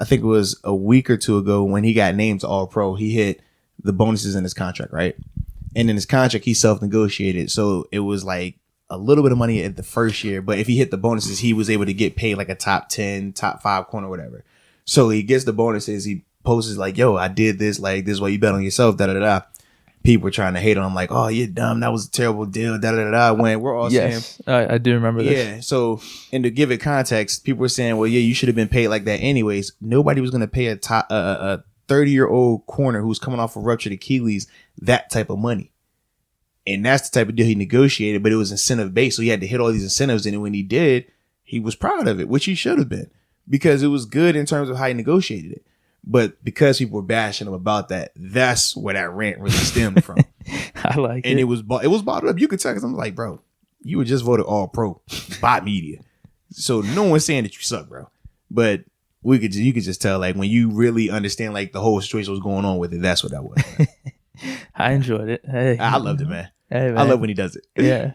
I think it was a week or two ago when he got named to All-Pro, he hit the bonuses in his contract, right? And in his contract, he self-negotiated. So it was like a little bit of money at the first year. But if he hit the bonuses, he was able to get paid like a top 10, top 5 corner, whatever. So he gets the bonuses. He posts like, yo, I did this. Like, this is why you bet on yourself, da-da-da-da. People were trying to hate on him like, oh, you're dumb. That was a terrible deal, da-da-da-da. When we're all saying. I do remember this. Yeah. So, and to give it context, people were saying, well, yeah, you should have been paid like that anyways. Nobody was going to pay a 30-year-old corner who's coming off a ruptured Achilles that type of money. And that's the type of deal he negotiated, but it was incentive based. So he had to hit all these incentives. And when he did, he was proud of it, which he should have been, because it was good in terms of how he negotiated it. But because people were bashing him about that, that's where that rant really stemmed from. I like it. And it was bottled up. You could tell, because I'm like, bro, you were just voted All-Pro by media. So no one's saying that you suck, bro. But you could just tell, like, when you really understand, like, the whole situation was going on with it, that's what that was. I enjoyed it. Hey, I loved it, man. Hey, man. I love when he does it. Yeah.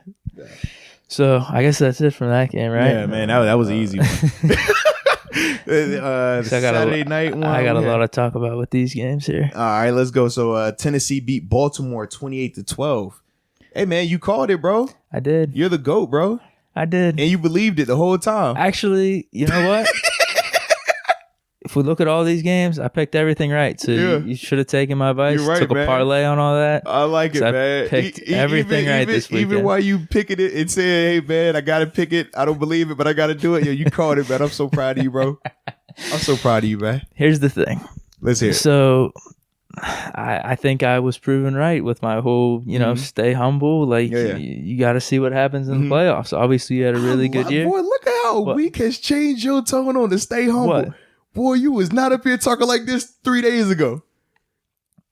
So I guess that's it from that game, right? Yeah, man. That was an easy one. Saturday night one. I got a lot to talk about with these games here. All right, let's go. So Tennessee beat Baltimore 28-12. Hey, man, you called it, bro. I did. You're the GOAT, bro. I did. And you believed it the whole time. Actually, you know what? If we look at all these games, I picked everything right. So you should have taken my advice. You're right, took a parlay on all that. I like it, man. I picked everything right this weekend. Even while you picking it and saying, hey, man, I got to pick it. I don't believe it, but I got to do it. Yo, you called it, man. I'm so proud of you, bro. I'm so proud of you, man. Here's the thing. Let's hear it. So I think I was proven right with my whole, stay humble. Like, you got to see what happens in the playoffs. Obviously, you had a really good year. Boy, look at how week has changed your tone on the stay humble. What? Boy, you was not up here talking like this 3 days ago.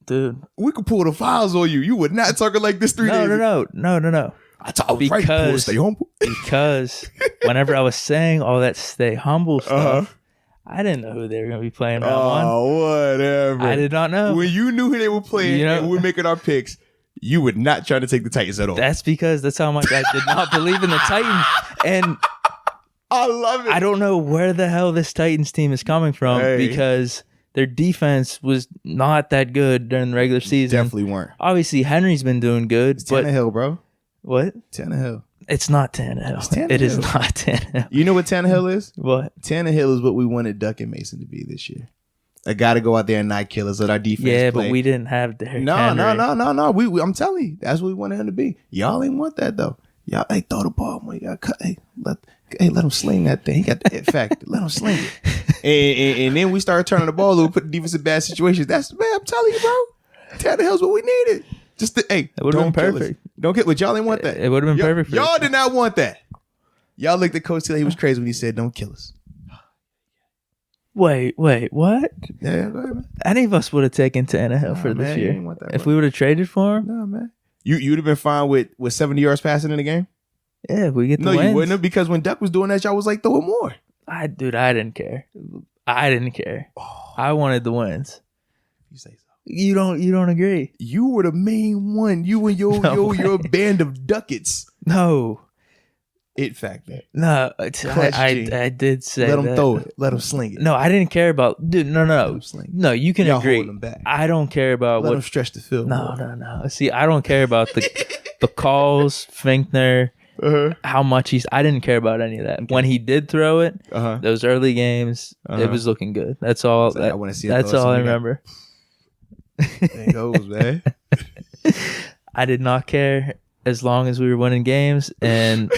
Dude. We could pull the files on you. You were not talking like this 3 days ago. No. I thought right, stay humble. Because whenever I was saying all that stay humble stuff, I didn't know who they were going to be playing round one. Oh, whatever. I did not know. When you knew who they were playing and we're making our picks, You would not try to take the Titans at all. That's because that's how much I did not believe in the Titans. And I love it. I don't know where the hell this Titans team is coming from because their defense was not that good during the regular season. Definitely weren't. Obviously, Henry's been doing good. It's Tannehill, bro. What? Tannehill. It's not Tannehill. It's Tannehill. It is not Tannehill. You know what Tannehill is? What? Tannehill is what we wanted Duck and Mason to be this year. A guy to go out there and not kill us. Let our defense play. But we didn't have Derrick No. Henry. I'm telling you, that's what we wanted him to be. Y'all ain't want that though. Y'all, hey, throw the ball. When you got cut. Hey, let him sling that thing. He got the hit factor. Let him sling it. And then we started turning the ball over, put the defense in bad situations. That's man, I'm telling you, bro. Tannehill's what we needed. Just to, hey, it would have been perfect. Don't get what y'all didn't want that. It would have been perfect. Y'all did not want that. Y'all looked at Coach till he was crazy when he said, "Don't kill us." Wait, what? Yeah, go ahead, man. Any of us would have taken Tannehill for this year if we would have traded for him. No, man. You'd have been fine with 70 yards passing in the game. Yeah, we get the No, wins. you wouldn't have, because when Duck was doing that, y'all was like, throw it more. I didn't care. Oh. I wanted the wins. You say so. You don't agree? You were the main one. You and your band of ducats. No. It factor. No, I did say let him that. throw it. Let him sling it. No, I didn't care about. Dude, no. No, you can Y'all agree. hold him back. I don't care about let him stretch the field. No. See, I don't care about the calls, Finkner, how much I didn't care about any of that. Okay. When he did throw it, those early games, it was looking good. That's all. I want to see. That's all I remember. There it goes, man. I did not care as long as we were winning games and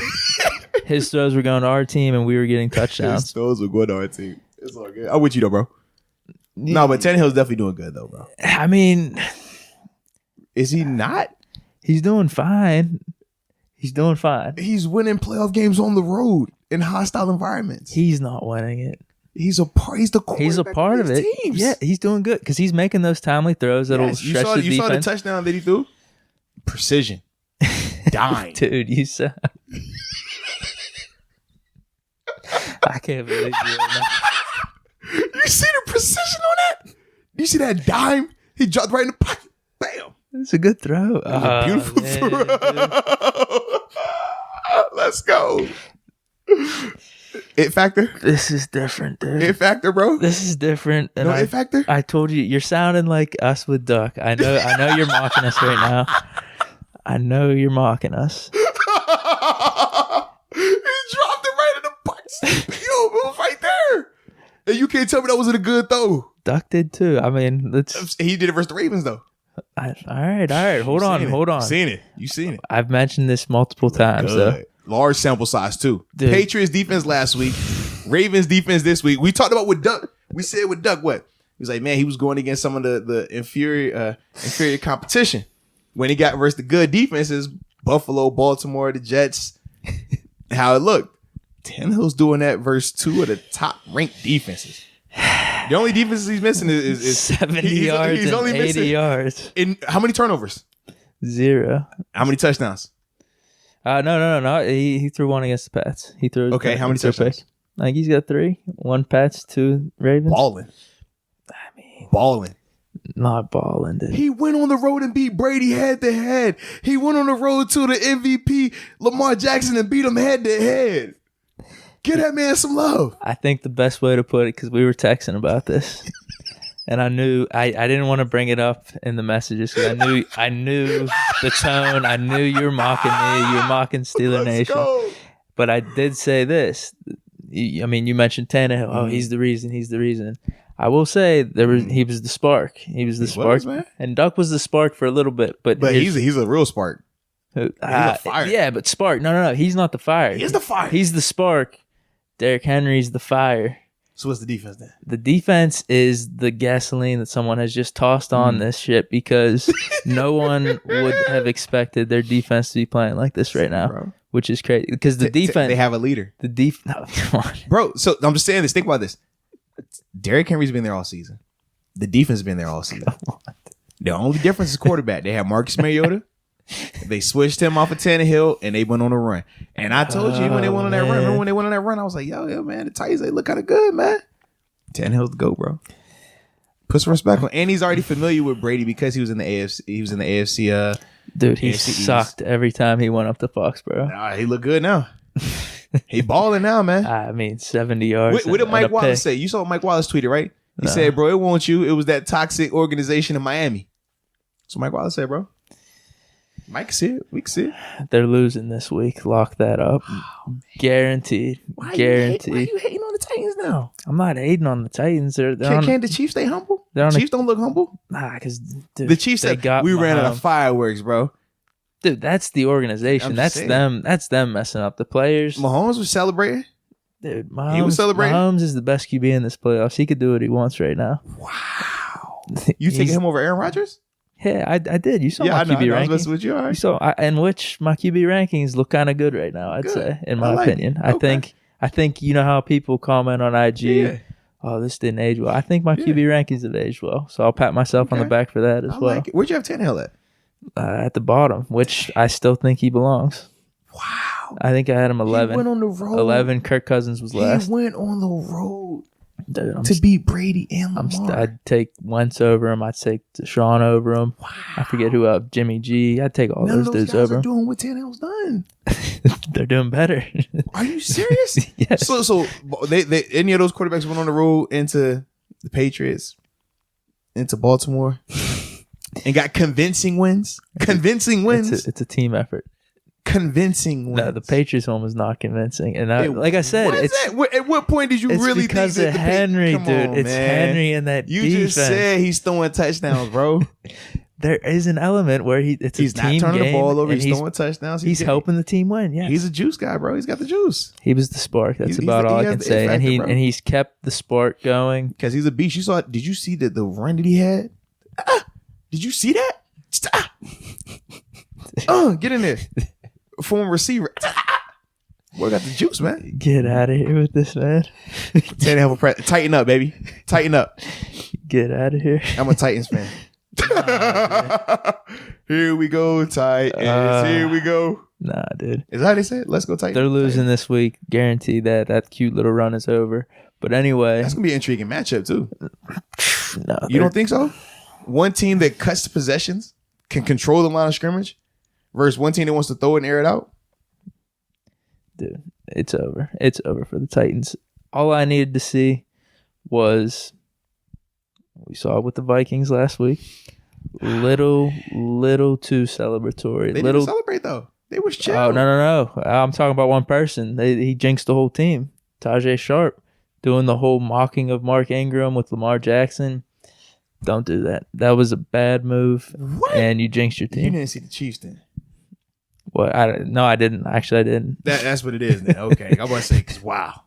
his throws were going to our team and we were getting touchdowns. His throws were going to our team. It's all good. I'm with you though, bro. No, but Tannehill's definitely doing good though, bro. I mean, is he not? He's doing fine. He's winning playoff games on the road in hostile environments. He's not winning it. He's a part of it. Teams. Yeah, he's doing good because he's making those timely throws that'll stretch the defense. You saw the touchdown that he threw? Precision. Dime. Dude, you saw. I can't believe you right now. You see the precision on that? You see that dime? He dropped right in the pocket. Bam. It's a good throw. It was a beautiful throw. Let's go. It factor? This is different, dude. It factor, bro? This is different. And it factor? I told you, you're sounding like us with Duck. I know you're mocking us right now. I know you're mocking us. He dropped it right in the butt. Yo, it was right there. And you can't tell me that wasn't a good throw. Duck did too. I mean, he did it versus the Ravens, though. All right. Hold on. You seen it. I've mentioned this multiple times, though. Large sample size, too. Dude. Patriots defense last week. Ravens defense this week. We talked about with Duck. We said with Duck what? He was like, man, he was going against some of the inferior competition. When he got versus the good defenses, Buffalo, Baltimore, the Jets, how it looked. Tannehill's doing that versus two of the top ranked defenses. The only defenses he's missing is 70 yards and only 80 yards. In how many turnovers? 0. How many touchdowns? No. He threw one against the Pats. He threw. Okay, how many touchdowns? I think he's got 3. 1 Pats, 2 Ravens. Balling. Not balling, dude. He went on the road and beat Brady head to head. He went on the road to the MVP Lamar Jackson and beat him head to head. Give that man some love. I think the best way to put it, because we were texting about this, and I knew I didn't want to bring it up in the messages because I knew the tone. I knew you were mocking me. You were mocking Steeler Nation. Go. But I did say this. You mentioned Tannehill. Oh, he's the reason. I will say he was the spark. He was the spark, man. And Duck was the spark for a little bit. But he's a real spark. He's a fire. Yeah, but spark. No. He's not the fire. He is the fire. He's the spark. Derrick Henry's the fire. So what's the defense then? The defense is the gasoline that someone has just tossed on this ship because no one would have expected their defense to be playing like this right now, bro. Which is crazy. Because the defense... They have a leader. No, come on. Bro, so I'm just saying this. Think about this. Derrick Henry's been there all season. The defense has been there all season. The only difference is quarterback. They have Marcus Mariota. They switched him off of Tannehill, and they went on a run. And I told you when they went on that run. Remember when they went on that run? I was like, yo, man, the Titans, they look kind of good, man. Tannehill's the GOAT, bro. Put some respect on. And he's already familiar with Brady because he was in the AFC. He was in the AFC Dude, he AFC East. sucked every time he went up to Foxborough. Nah, he look good now. He balling now, man. I mean, 70 yards. What did Mike Wallace say? You saw what Mike Wallace tweeted, right? He said, bro, it wasn't you. It was that toxic organization in Miami. So Mike Wallace said, bro. Mike can see it. We can see it. They're losing this week. Lock that up. Guaranteed. Guaranteed. Why are you hating on the Titans now? I'm not hating on the Titans. Can't the Chiefs stay humble? The Chiefs don't look humble? Nah, because the Chiefs said, we ran out of fireworks, bro. Dude, that's the organization. That's them. That's them messing up. The players. Mahomes was celebrating. Dude, Mahomes, he was celebrating. Mahomes is the best QB in this playoffs. He could do what he wants right now. Wow. You taking him over Aaron Rodgers? Yeah, I did. You saw my QB rankings. I was with you, all right. You saw, and which my QB rankings look kind of good right now. I'd say, in my opinion. I think you know how people comment on IG. Yeah. Oh, this didn't age well. I think my QB rankings have aged well, so I'll pat myself on the back for that as well. Like it. Where'd you have Tannehill at? At the bottom, which I still think he belongs. Wow. I think I had him 11. He went on the road. 11. Kirk Cousins was last. He went on the road to beat Brady and Lamar. I'd take Wentz over him. I'd take Deshaun over him. Wow. I forget who else. Jimmy G. I'd take all those dudes over him. None of those guys are doing what Tannehill's done. They're doing better. Are you serious? Yes. So they any of those quarterbacks went on the road into the Patriots, into Baltimore, and got convincing wins? Convincing wins? It's a team effort. Convincing wins. No, the Patriots one was not convincing. And like I said, at what point did you really think because of Henry, dude? It's Henry and that you defense. just said he's throwing touchdowns, bro. There is an element where he's not turning the ball over. He's throwing touchdowns. He's helping the team win. Yeah, he's a juice guy, bro. He's got the juice. He was the spark. That's about all I can say. And he's kept the spark going because he's a beast. You saw? Did you see the run that he had? Did you see that? Get in there. Former receiver. Boy, got the juice, man. Get out of here with this, man. Tighten up, baby. Tighten up. Get out of here. I'm a Titans fan. Here we go, Titans. Here we go. Nah, dude. Is that how they say it? Let's go, Titans. They're losing this week. Guaranteed that cute little run is over. But anyway. That's going to be an intriguing matchup, too. No. You don't think so? One team that cuts the possessions, can control the line of scrimmage, versus one team that wants to throw it and air it out? Dude, it's over. It's over for the Titans. All I needed to see was, we saw it with the Vikings last week, little too celebratory. They didn't celebrate, though. They was chill. Oh, no. I'm talking about one person. He jinxed the whole team. Tajay Sharp doing the whole mocking of Mark Ingram with Lamar Jackson. Don't do that. That was a bad move. What? And you jinxed your team. You didn't see the Chiefs then? What? No, I didn't. Actually, I didn't. That's what it is then. Okay. I was going to say, wow.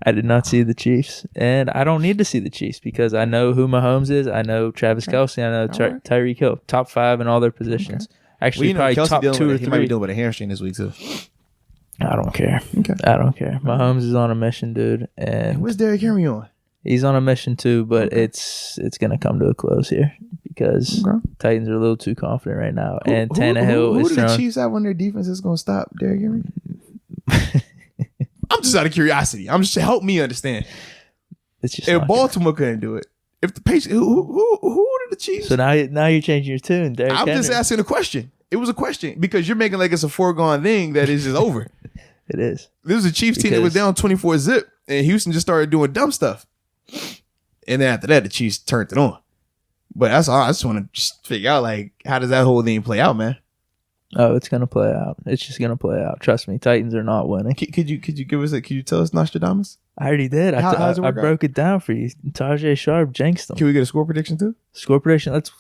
I did not see the Chiefs. And I don't need to see the Chiefs because I know who Mahomes is. I know Travis Kelce. I know Tyreek Hill. Top 5 in all their positions. Okay. Actually, probably top 2 or 3. He might be dealing with a hamstring this week, too. I don't care. Okay. I don't care. Mahomes is on a mission, dude. And where's Derrick Henry on? He's on a mission too, but it's going to come to a close here because Titans are a little too confident right now. And Tannehill is who do the Chiefs have on their defense that's going to stop Derrick Henry? I'm just out of curiosity. I'm just help me understand. It's just if Baltimore couldn't do it, if the Patriots, who did the Chiefs? So now you're changing your tune, Derrick Henry. I'm just asking a question. It was a question because you're making like it's a foregone thing that is just over. It is. This was a Chiefs team that was down 24-0, and Houston just started doing dumb stuff. And then after that, the Chiefs turned it on. But that's all. I just want to just figure out, like, how does that whole thing play out, man? Oh, it's gonna play out. It's just gonna play out. Trust me. Titans are not winning. Could you give us could you tell us Nostradamus? I already did. I broke it down for you. Tajay Sharp jinxed them. Can we get a score prediction too? Score prediction. Let's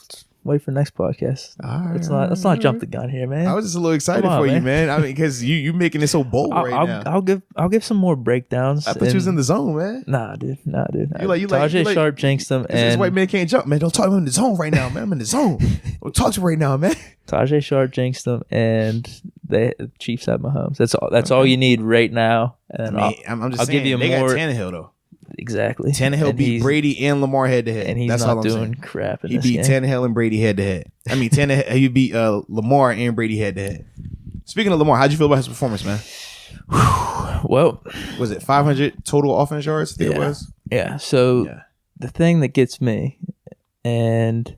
wait for next podcast. Let's not jump the gun here, man. I was just a little excited for you, man. I mean, because you making it so bold now. I'll give some more breakdowns. I thought you was in the zone, man. Nah, dude. Tajay Sharp jinxed them, and this white man can't jump, man. Don't talk to him in the zone right now, man. I'm in the zone. Don't talk to him right now, man. Tajay Sharp jinxed them, and the Chiefs have Mahomes. That's all you need right now. And I'm just saying, give you they more. Got Tannehill though. Exactly. Tannehill beat Brady and Lamar head to head. And he's That's not all doing crap in this game. He beat Tannehill and Brady head to head. I mean, he beat Lamar and Brady head to head. Speaking of Lamar, how'd you feel about his performance, man? Well, was it 500 total offense yards? It was. Yeah. So the thing that gets me, and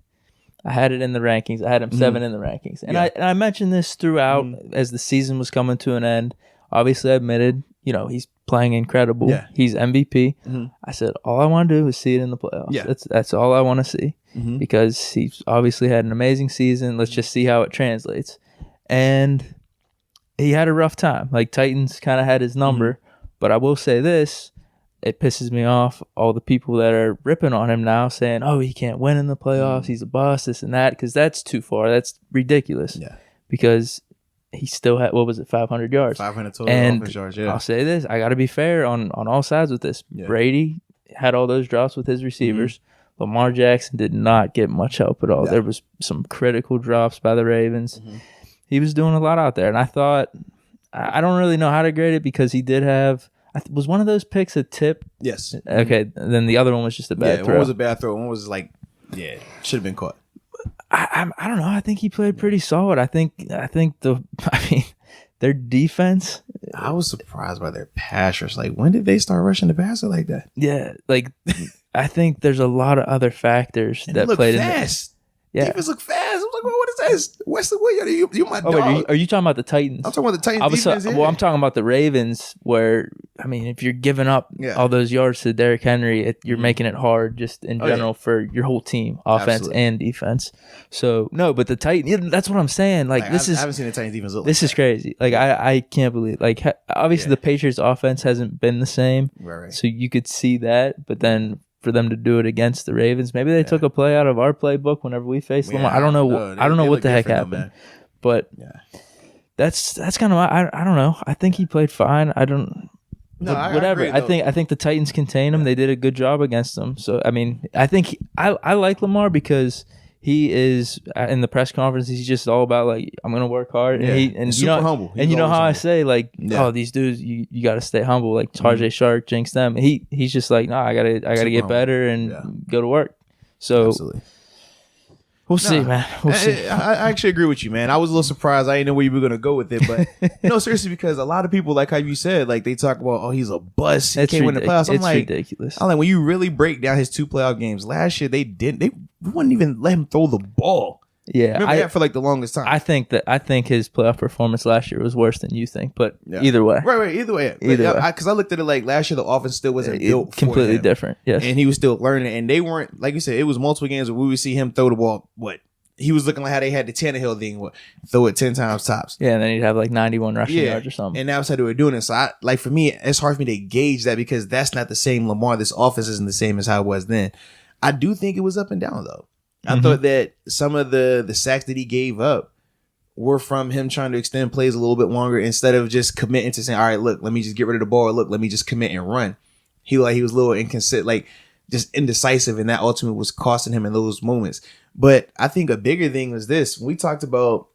I had it in the rankings. I had him 7 in the rankings. And I mentioned this throughout as the season was coming to an end. Obviously, I admitted, he's playing incredible. Yeah. He's MVP. I said, all I want to do is see it in the playoffs. Yeah. That's all I want to see because he's obviously had an amazing season. Let's just see how it translates. And he had a rough time. Like, Titans kind of had his number. But I will say this. It pisses me off, all the people that are ripping on him now, saying, oh, he can't win in the playoffs, he's a bust, this and that, because that's too far. That's ridiculous. Yeah. Because he still had, 500 yards? 500 total and yards, yeah. I'll say this, I got to be fair on all sides with this. Yeah. Brady had all those drops with his receivers. Lamar Jackson did not get much help at all. Yeah. There was some critical drops by the Ravens. He was doing a lot out there, and I thought, I don't really know how to grade it because he did have, was one of those picks a tip? Yes. Okay, then the other one was just a bad throw. One was a bad throw. One was like, should have been caught. I don't know. I think he played pretty solid. I think their defense. I was surprised by their passers. Like, when did they start rushing the passer like that? Yeah, like I think there's a lot of other factors that played in fast. Yeah, defense look fast. I was like, well, what is this? Wesley Williams, you my dog. Are you talking about the Titans? I'm talking about the Titans defense. I'm talking about the Ravens. Where if you're giving up all those yards to Derrick Henry, you're making it hard just in general for your whole team, offense and defense. So no, but the Titans. That's what I'm saying. Like I haven't seen the Titans defense look. This is crazy. Like I can't believe. Like obviously the Patriots offense hasn't been the same. Right. So you could see that, but then for them to do it against the Ravens, maybe they took a play out of our playbook whenever we faced Lamar. I don't know. I don't know what the heck happened, but that's kind of I don't know. I think he played fine. I don't. No, whatever. I think the Titans contained him. They did a good job against them. So I think I like Lamar because he is in the press conference. He's just all about like I'm gonna work hard, and super humble. And you know how humble. I say like, oh, these dudes, you got to stay humble. Like Tarjay Shark, jinx them. He's just like, nah, I gotta get better and go to work. So absolutely. We'll see, man. We'll see. I actually agree with you, man. I was a little surprised. I didn't know where you were gonna go with it, but seriously, because a lot of people, like how you said, like they talk about, oh, he's a bust. He can't win the playoffs. It's ridiculous. I'm like, when you really break down his 2 playoff games last year, they wouldn't even let him throw the ball. Yeah, remember that for like the longest time. I think his playoff performance last year was worse than you think, but either way, right, either way, because I looked at it like last year the offense still wasn't built completely for him. Different. Yes, and he was still learning, and they weren't, like you said, it was multiple games where we would see him throw the ball. He was looking like how they had the Tannehill thing, throw it 10 times tops. Yeah, and then he'd have like 91 rushing yards or something. And that's how they were doing it. So for me, it's hard for me to gauge that because that's not the same Lamar. This offense isn't the same as how it was then. I do think it was up and down though. I thought that some of the sacks that he gave up were from him trying to extend plays a little bit longer instead of just committing to saying, all right, look, let me just get rid of the ball. Or, look, let me just commit and run. He was a little inconsistent, like just indecisive, and that ultimately was costing him in those moments. But I think a bigger thing was this. We talked about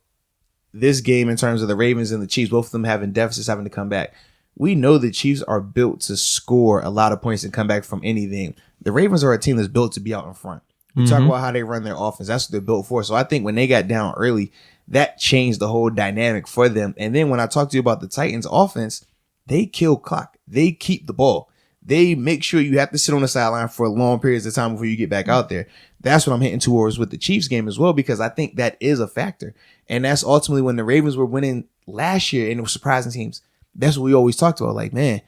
this game in terms of the Ravens and the Chiefs, both of them having deficits, having to come back. We know the Chiefs are built to score a lot of points and come back from anything. The Ravens are a team that's built to be out in front. We talk about how they run their offense. That's what they're built for. So I think when they got down early, that changed the whole dynamic for them. And then when I talked to you about the Titans offense, they kill clock. They keep the ball. They make sure you have to sit on the sideline for long periods of time before you get back out there. That's what I'm hitting towards with the Chiefs game as well, because I think that is a factor. And that's ultimately when the Ravens were winning last year and it was surprising teams. That's what we always talked about. Like, man,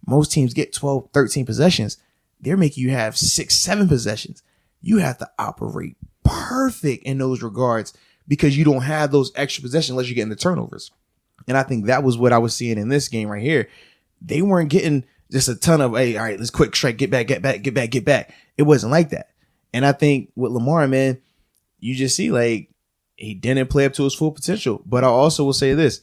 most teams get 12, 13 possessions. They're making you have 6, 7 possessions. You have to operate perfect in those regards because you don't have those extra possessions unless you're getting the turnovers. And I think that was what I was seeing in this game right here. They weren't getting just a ton of, hey, all right, let's quick strike, get back. It wasn't like that. And I think with Lamar, man, you just see like he didn't play up to his full potential. But I also will say this.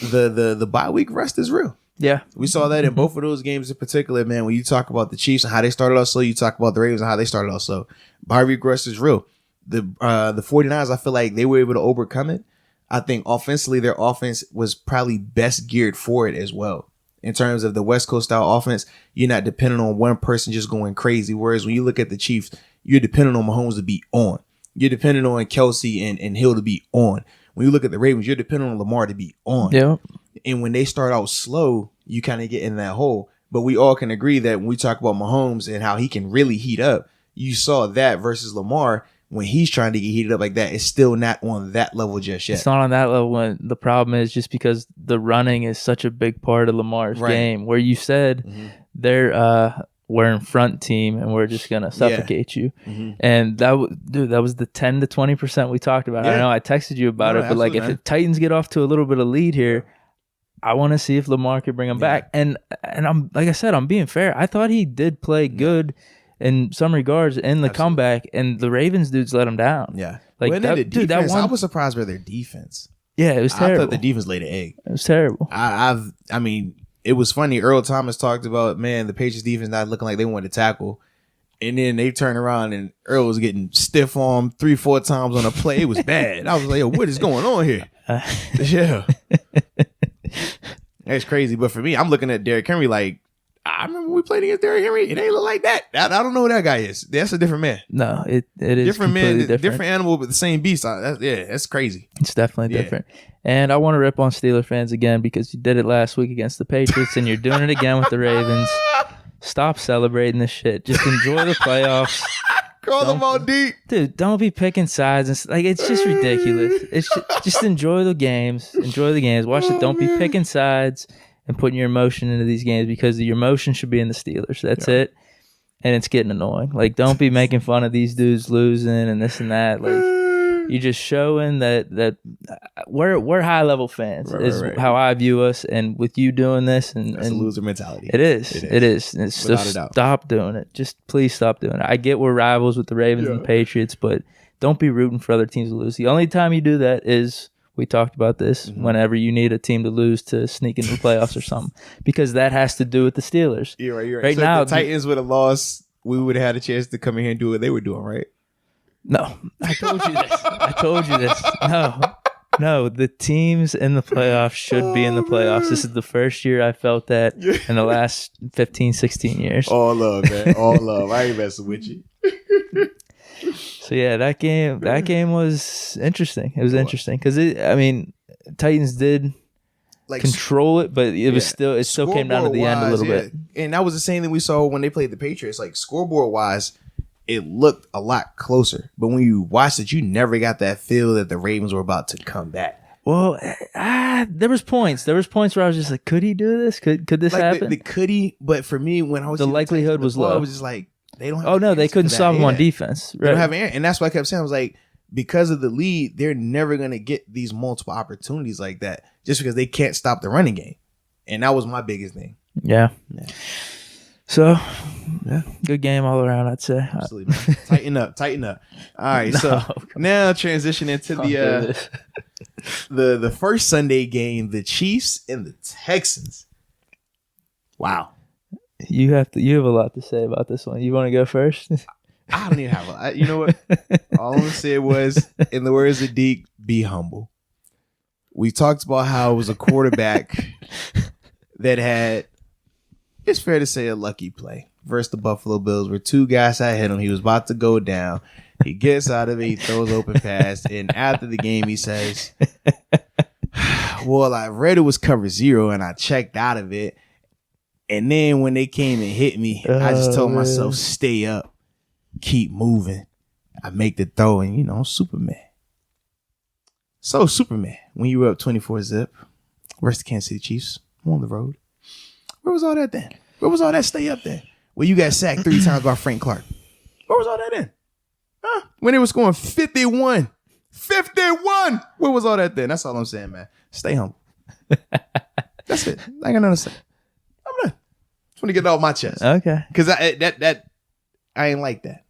The bye week rest is real. Yeah. We saw that in both of those games in particular, man. When you talk about the Chiefs and how they started off slow, you talk about the Ravens and how they started off slow. Bye week rest is real. The 49ers, I feel like they were able to overcome it. I think offensively, their offense was probably best geared for it as well. In terms of the West Coast style offense, you're not dependent on one person just going crazy. Whereas when you look at the Chiefs, you're dependent on Mahomes to be on. You're dependent on Kelsey and Hill to be on. When you look at the Ravens, you're dependent on Lamar to be on. Yeah. And when they start out slow, you kind of get in that hole. But we all can agree that when we talk about Mahomes and how he can really heat up, you saw that versus Lamar. when he's trying to get heated up like that, it's still not on that level just yet. It's not on that level. And the problem is just because the running is such a big part of Lamar's game, where you said we're in front team and we're just gonna suffocate you. And that was the 10 to 20% we talked about. I know I texted you about it, but like if the Titans get off to a little bit of lead here, I want to see if Lamar can bring them back. And I'm like I said, I'm being fair. I thought he did play good in some regards in the comeback, and the Ravens dudes let him down. Yeah, like that I was surprised by their defense. Yeah, it was terrible. I thought the defense laid an egg. It was terrible. I mean, it was funny. Earl Thomas talked about, man, the Patriots defense not looking like they wanted to tackle, and then they turned around and Earl was getting stiff armed 3-4 times on a play. It was bad. I was like, yo, what is going on here? Yeah, that's crazy. But for me, I'm looking at Derrick Henry like, I remember we played against Derrick Henry. It ain't look like that. I don't know who that guy is. That's a different man. No, it is different man, different. different animal, but the same beast. That's crazy. It's definitely different. And I want to rip on Steeler fans again because you did it last week against the Patriots, and you're doing it again with the Ravens. Stop celebrating this shit. Just enjoy the playoffs. Call them all deep, dude. Don't be picking sides and like it's just ridiculous. It's just enjoy the games. Enjoy the games. Watch it. Don't be picking sides and putting your emotion into these games because your emotion should be in the Steelers. That's it. And it's getting annoying. Like, don't be making fun of these dudes losing and this and that. Like, you're just showing that we're high level fans is how I view us. And with you doing this, and a loser mentality. It is. It's just stop doing it. Just please stop doing it. I get we're rivals with the Ravens and the Patriots, but don't be rooting for other teams to lose. The only time you do that is, we talked about this, whenever you need a team to lose to sneak into the playoffs or something, because that has to do with the Steelers. You're right. Right so now, if the Titans would have lost, we would have had a chance to come in here and do what they were doing, right? No, I told you this. No, the teams in the playoffs should be in the playoffs. This is the first year I felt that in the last 15, 16 years. All love, man. All love. I ain't messing with you. So yeah, that game was interesting. It was interesting because Titans did control it, but it was still came down to the end a little bit. And that was the same thing we saw when they played the Patriots. Like scoreboard wise, it looked a lot closer, but when you watched it, you never got that feel that the Ravens were about to come back. Well, there was points. There was points where I was just like, could he do this? Could this happen? Could he? But for me, when I was the likelihood was low. I was just like, they don't have they couldn't stop him on defense. Right. They don't have air. And that's why I kept saying, I was like, because of the lead, they're never going to get these multiple opportunities like that just because they can't stop the running game. And that was my biggest thing. Yeah. So, good game all around, I'd say. Absolutely, man. Tighten up. All right, so now transition into the first Sunday game, the Chiefs and the Texans. Wow. You have a lot to say about this one. You want to go first? I don't even have you know what? All I'm going to say was, in the words of Deke, be humble. We talked about how it was a quarterback that had, it's fair to say, a lucky play versus the Buffalo Bills, where two guys had hit him. He was about to go down. He gets out of it. He throws open pass. And after the game, he says, well, I read it was cover 0 and I checked out of it. And then when they came and hit me, I just told myself, stay up, keep moving. I make the throw and, I'm Superman. So Superman, when you were up 24-0 versus the Kansas City Chiefs on the road, where was all that then? Where was all that stay up then? Well, you got sacked 3 times by Frank Clark. Where was all that in? When they were scoring 51. 51! Where was all that then? That's all I'm saying, man. Stay humble. That's it. I ain't got nothing to say. I'm done. Just want to get it off my chest. Okay. Because I ain't like that.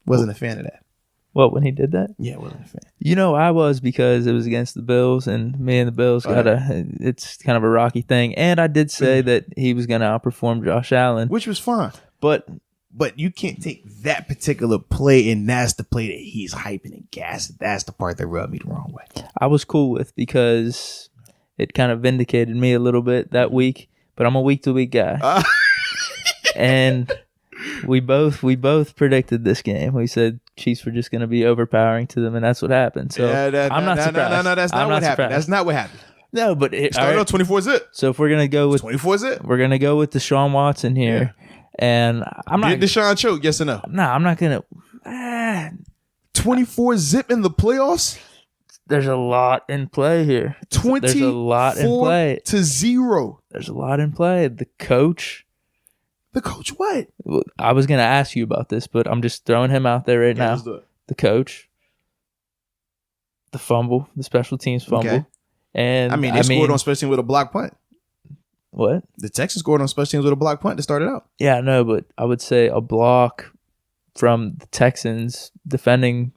Wasn't a fan of that. What, when he did that? Yeah, wasn't a fan. I was, because it was against the Bills, and me and the Bills it's kind of a rocky thing. And I did say that he was going to outperform Josh Allen. Which was fine. But you can't take that particular play, and that's the play that he's hyping and gassing. That's the part that rubbed me the wrong way. I was cool with, because it kind of vindicated me a little bit that week. But I'm a week-to-week guy. And we both predicted this game. We said Chiefs were just going to be overpowering to them, and that's what happened. So I'm not surprised. No, that's not what happened. That's not what happened. No, but it started off 24-0. So if we're going to go with 24-0, we're going to go with Deshaun Watson here. And I'm not. Did Deshaun choke? Yes or no? No, I'm not going to. 24-zip in the playoffs. There's a lot in play here. There's a lot in play. 24-0. There's a lot in play. The coach. The coach what? I was going to ask you about this, but I'm just throwing him out there right now. The coach. The fumble. The special teams fumble. Okay. And they scored on special teams with a block punt. What? The Texans scored on special teams with a block punt to start it out. Yeah, I know, but I would say a block from the Texans defending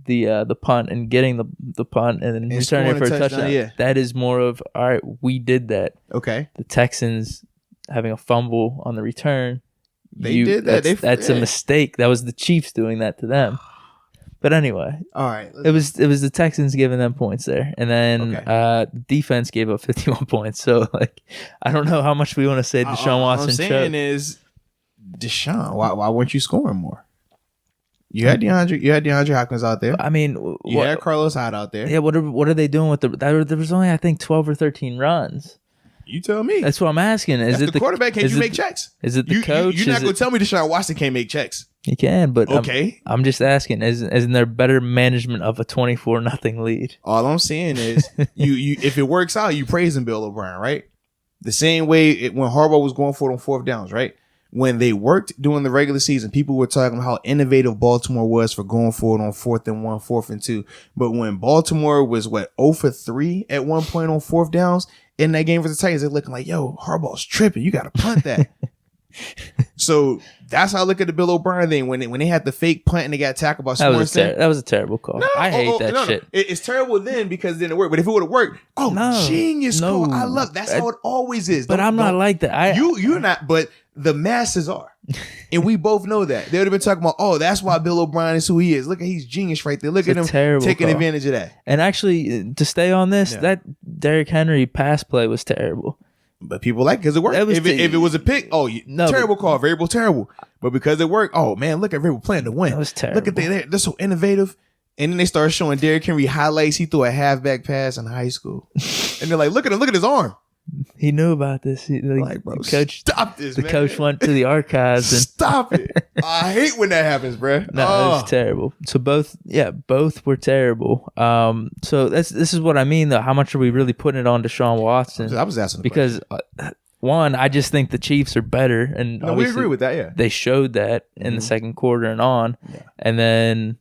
the punt and getting the punt and then returning it for a touchdown. Yeah. That is more of, all right, we did that. Okay. The Texans having a fumble on the return. They did that. That's a mistake. That was the Chiefs doing that to them. But anyway, all right. It was the Texans giving them points there, and then the defense gave up 51 points. So I don't know how much we want to say Deshaun Watson. What I'm saying is, Deshaun, why weren't you scoring more? You had DeAndre Hopkins out there. I mean, you had Carlos Hyde out there. Yeah. What are they doing with there was only I think 12 or 13 runs. You tell me. That's what I'm asking. Is it the quarterback? Can't you make checks? Is it the coach? You're not going to tell me Deshaun Watson can't make checks. He can, but okay. I'm just asking. Isn't there better management of a 24-0 lead? All I'm saying is, you if it works out, you praising Bill O'Brien, right? The same way when Harbaugh was going for it on fourth downs, right? When they worked during the regular season, people were talking about how innovative Baltimore was for going for it on 4th and 1, 4th and 2. But when Baltimore was 0 for 3 at one point on fourth downs in that game for the Titans, they're looking like, yo, Harbaugh's tripping. You got to punt that. So that's how I look at the Bill O'Brien thing. When they had the fake punt and they got tackled by Swanson. That was a terrible call. No, I hate that shit. It's terrible then because then it worked. But if it would have worked, genius call. I love that's how it always is. But I'm not like that. You're not, but the masses are. And we both know that. They would have been talking about, that's why Bill O'Brien is who he is. Look at he's genius right there. Look at him taking advantage of that. And actually, to stay on this, that Derrick Henry pass play was terrible. But people like it because it worked. If it was a pick, terrible call, variable, terrible. But because it worked, man, look at Variable playing to win. That was terrible. Look at they're so innovative. And then they started showing Derrick Henry highlights. He threw a halfback pass in high school. And they're like, look at his arm. He knew about this. Bro, coach, stop this, man. Coach went to the archives and stop it. I hate when that happens, bro. No, it was terrible. So both were terrible. So this is what I mean, though. How much are we really putting it on Deshaun Watson? I was asking because one, I just think the Chiefs are better, and we agree with that. Yeah, they showed that in the second quarter and on, and then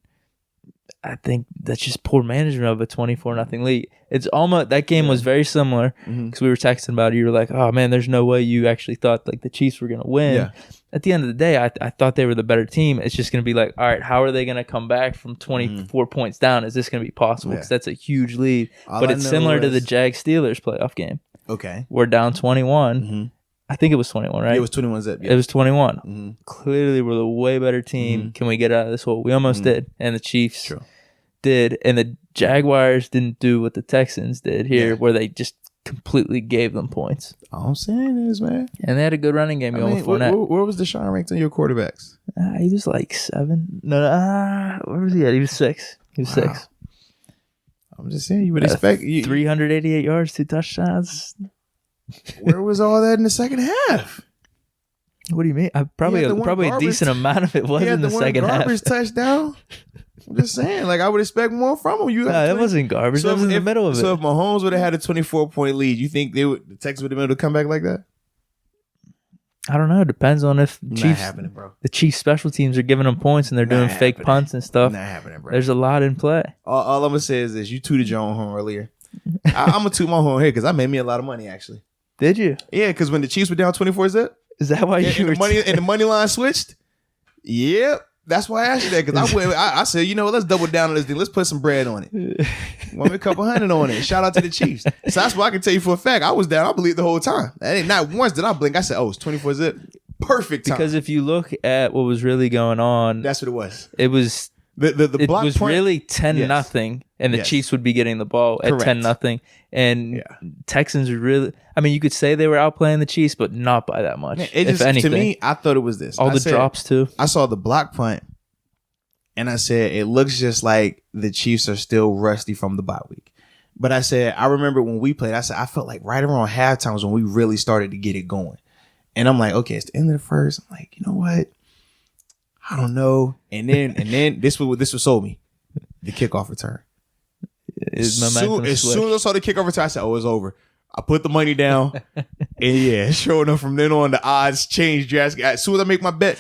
I think that's just poor management of a 24-0 lead. It's almost that game was very similar because we were texting about it. You were like, "Oh man, there's no way you actually thought the Chiefs were going to win." Yeah. At the end of the day, I thought they were the better team. It's just going to be like, all right, how are they going to come back from 24 points down? Is this going to be possible? Because that's a huge lead. But it's similar to the Jags-Steelers playoff game. Okay, we're down 21. I think it was 21, right? It was 21 zip. Yeah. It was 21. Clearly, we're the way better team. Can we get out of this hole? We almost did, and the Chiefs did, and the Jaguars didn't do what the Texans did here, where they just completely gave them points. All I'm saying is, man. And they had a good running game going with Fournette. Where was Deshaun ranked on your quarterbacks? He was like 7. No, where was he at? He was 6. He was 6. I'm just saying, you would expect 388 yards, 2 touchdowns. Where was all that in the second half? What do you mean? Probably a decent amount of it was in the second half. Garbage touchdown. I'm just saying, I would expect more from him. That wasn't garbage. That was in the middle of it. So if Mahomes would have had a 24-point lead, you think the Texans would have been able to come back like that? I don't know. It depends on if bro. The Chiefs special teams are giving them points and they're doing fake punts and stuff. Not happening, bro. There's a lot in play. All I'm gonna say is this: you tooted your own horn earlier. I'm gonna toot my horn here because I made me a lot of money actually. Did you? Yeah, because when the Chiefs were down 24-zip, is that why you were the money line switched? Yep. That's why I asked you that, because I said, let's double down on this thing. Let's put some bread on it. Want me a couple $100 on it. Shout out to the Chiefs. So that's what I can tell you for a fact. I was down. I believed the whole time. Not once did I blink. I said, it's 24-zip. Perfect time. Because if you look at what was really going on, that's what it was. It was the block was really 10-0, and the Chiefs would be getting the ball at 10-0. And Texans are really, you could say they were outplaying the Chiefs, but not by that much. Man, if anything. To me, I thought it was this. All the drops too. I saw the block punt, and I said, it looks just like the Chiefs are still rusty from the bye week. But I said, I remember when we played, I said, I felt like right around halftime was when we really started to get it going. And I'm like, okay, it's the end of the first. I'm like, you know what? I don't know. And then this was sold me. The kickoff return. As soon as I saw the kickoff return, I said, "Oh, it's over." I put the money down, and yeah, sure enough, from then on, the odds changed drastically. As soon as I make my bet,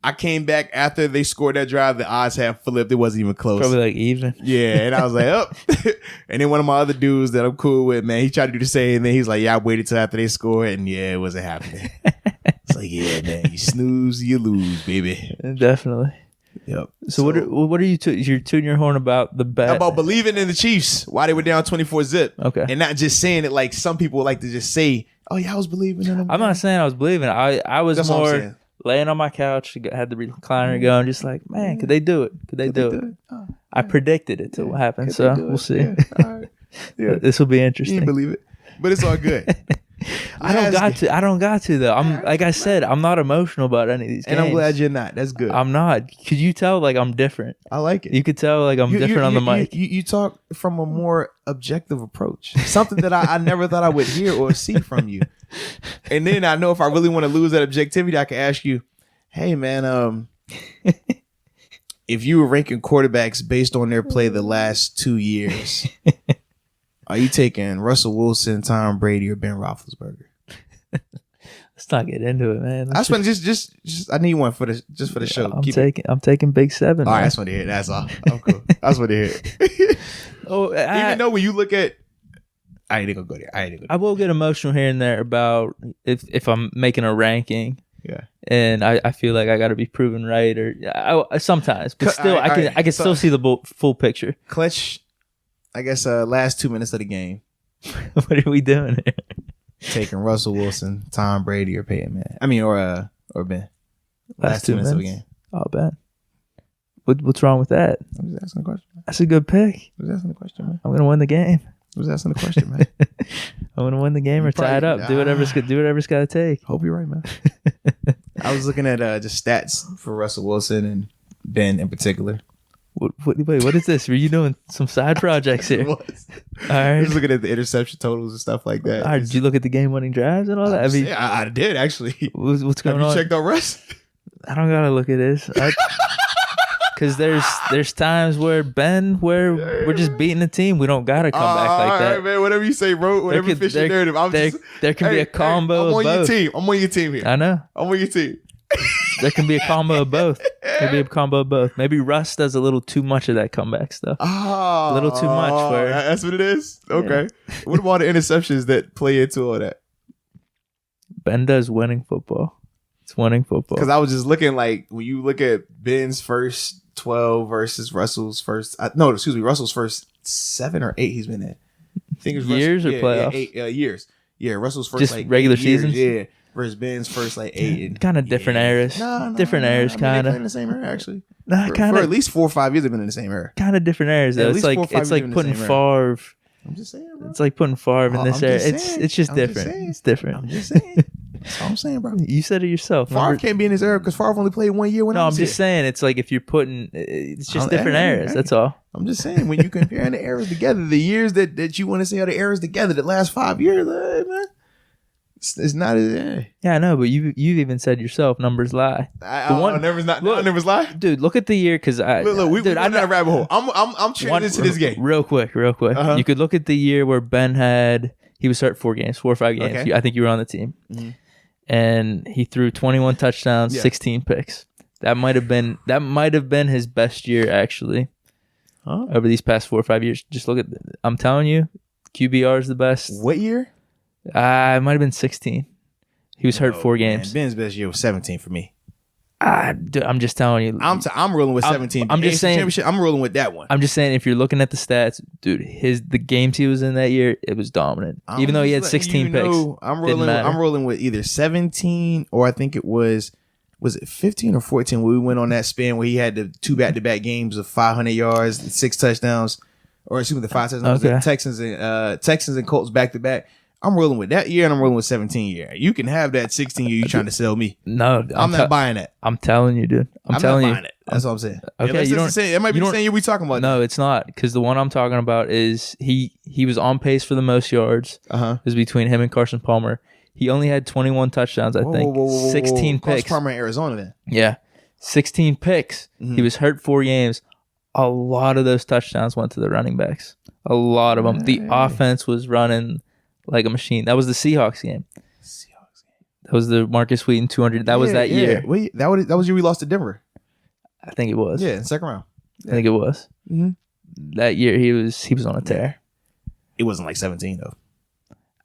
I came back after they scored that drive. The odds had flipped. It wasn't even close. Probably like even. Yeah, and I was like, "Up." And then one of my other dudes that I'm cool with, man, he tried to do the same thing. He's like, "Yeah, I waited till after they scored, and yeah, it wasn't happening." It's like, yeah, man, you snooze, you lose, baby. Definitely. Yep. So what are you you're tooting your horn about the bet? About believing in the Chiefs while they were down 24-zip. Okay. And not just saying it like some people like to just say, "Oh yeah, I was believing in them." I'm not saying I was believing. I was That's more laying on my couch, had the recliner going, just like, man, could they do it? Could they do it? Oh, I predicted it to happen, so we'll see. Yeah. All right. Yeah. This will be You interesting. didn't believe it, but it's all good. I don't got to though. I'm like I said, I'm not emotional about any of these games. And I'm glad you're not. That's good. I'm not. Could you tell like I'm different? I like it. You could tell like I'm different on the mic. You talk from a more objective approach. Something that I never thought I would hear or see from you. And then I know if I really want to lose that objectivity, I can ask you, "Hey man, if you were ranking quarterbacks based on their play the last 2 years, are you taking Russell Wilson, Tom Brady, or Ben Roethlisberger?" Let's not get into it, man. I just I need one for the show. I'm taking Big 7. All right, that's what to hear. That's all. I'm cool. That's what to hear. Even though when you look at, I ain't gonna go there. I will get emotional here and there about if I'm making a ranking. Yeah. And I feel like I got to be proven right, or sometimes, but still, I can still see the full picture. Clutch. I guess last 2 minutes of the game. What are we doing here? Taking Russell Wilson, Tom Brady, or Peyton Man. I mean, or Ben. Last 2 minutes of the game. Oh, Ben. What's wrong with that? I'm just asking a question. That's a good pick. I was asking a question, man. I'm gonna win the game. I was asking a question, man. I'm gonna win the game or tie it up. Do whatever it's got to take. Hope you're right, man. I was looking at just stats for Russell Wilson and Ben in particular. Wait, what is this? Were you doing some side projects here? All right. I was looking at the interception totals and stuff like that. All right, did you look at the game-winning drives and all that? I did actually. What's going on? Have you checked out Russ? I don't gotta look at this. Because there's times where we're just beating the team. We don't gotta come back like that. All right, man. Whatever you say, bro. Whatever fits your narrative. There can be a combo of both. I'm on your team here. I know. I'm on your team. There can be a combo of both. Maybe Russ does a little too much of that comeback stuff. A little too much. That's what it is? Okay. Yeah. What about the interceptions that play into all that? Ben does winning football. It's winning football. Because I was just looking like, when you look at Ben's first 12 versus Russell's first... Russell's first 7 or 8 he's been in. I think it's years or playoffs? 8 years. Yeah, Russell's first just regular seasons? Yeah. Versus Ben's first 8. Kind of different eras. Different eras, kind of. In the same era, actually. For at least 4 or 5 years they've been in the same era. Kind of different eras, though. It's like putting Favre. I'm just saying, bro. It's like putting Favre in this era. It's just different. It's different. I'm just saying. That's all I'm saying, bro. You said it yourself. Favre can't be in this era because Favre only played 1 year when I was I'm just saying, it's like if you're putting, it's just different eras. That's all. I'm just saying, when you comparing the eras together, the years that you want to say are the eras together, the last 5 years, man. It's not as yeah, I know, but you've even said yourself, numbers lie. Numbers lie, dude. Look at the year, because we're in that rabbit hole. I'm turning into this game real quick. Uh-huh. You could look at the year where Ben he was hurt 4 or 5 games. Okay. I think you were on the team, and he threw 21 touchdowns, 16 picks. That might have been his best year actually. Over these past 4 or 5 years. Just look at. I'm telling you, QBR is the best. What year? It might have been 16. He was hurt 4 games. Man, Ben's best year was 17 for me. Dude, I'm just telling you. I'm rolling with 17. I'm just saying. I'm rolling with that one. I'm just saying, if you're looking at the stats, dude, the games he was in that year, it was dominant. Even though he had 16 picks, I'm rolling with either 17 or I think it was it 15 or 14 where we went on that span where he had the 2 back-to-back games of 500 yards, 6 touchdowns, or excuse me, the 5 touchdowns. Okay. Texans and Colts back-to-back. I'm rolling with that year and I'm rolling with 17 year. You can have that 16 year you trying to sell me. No, I'm not buying that. I'm telling you, dude. I'm telling you. It. That's what I'm saying. Okay, it might be the same year we talking about. No, it's not, because the one I'm talking about is he was on pace for the most yards. It was between him and Carson Palmer. He only had 21 touchdowns, I think. 16 picks. Carson Palmer in Arizona then. Yeah. 16 picks. He was hurt 4 games. A lot of those touchdowns went to the running backs. A lot of them. The offense was running like a machine. That was the Seahawks game. That was the Marcus Wheaton 200. That was that year. Wait, that was year we lost to Denver. I think it was. Yeah, in the second round. I think it was. That year he was on a tear. It wasn't like 17 though.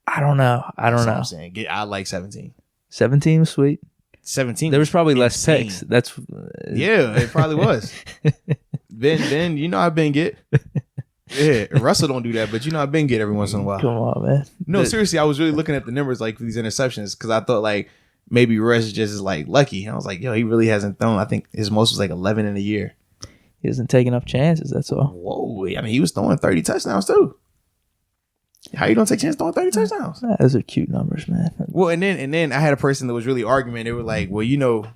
I don't know. That's what I'm saying. I like 17. 17 was sweet. 17. There was probably less picks. That's it probably was. Ben, you know how Ben get. Yeah, Russell don't do that, but you know how Ben get every once in a while. Come on, man. No, seriously, I was really looking at the numbers like for these interceptions because I thought like maybe Russ just is like lucky. And I was like, yo, he really hasn't thrown. I think his most was like 11 in a year. He hasn't taken enough chances. That's all. Whoa, I mean, he was throwing 30 touchdowns too. How you don't take chances throwing 30 touchdowns? Those are cute numbers, man. Well, and then I had a person that was really arguing. They were like, well, you know,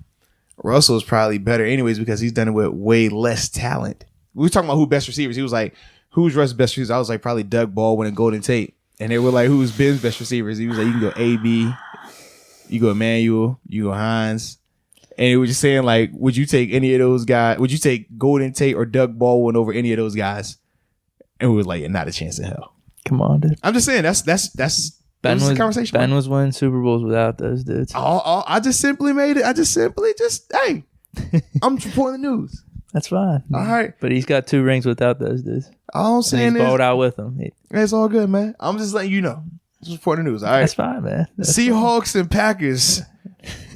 Russell's probably better anyways because he's done it with way less talent. We were talking about who best receivers. He was like, who's Russ's best receivers? I was like, probably Doug Baldwin and Golden Tate. And they were like, who's Ben's best receivers? He was like, you can go AB, you go Emmanuel, you go Hines. And it was just saying like, would you take any of those guys? Would you take Golden Tate or Doug Baldwin over any of those guys? And we were like, not a chance in hell. Come on, dude. I'm just saying that's Ben was the conversation. Ben was winning Super Bowls without those dudes. I just simply made it. Hey, I'm reporting the news. That's fine. All right. But he's got 2 rings without those dudes. All I'm saying he's balled out with them. It's all good, man. I'm just letting you know. Just reporting the news. All right. That's fine, man. Seahawks and Packers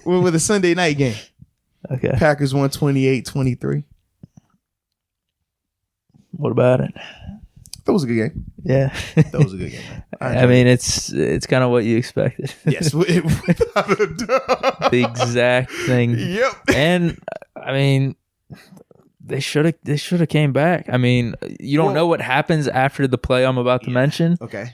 with a Sunday night game. Okay. Packers won 28-23. What about it? That was a good game. Yeah. That was a good game. I mean, it's kind of what you expected. Yes. Without a doubt. The exact thing. Yep. And, I mean, they should have came back. I mean, you don't know what happens after the play I'm about to mention. Okay.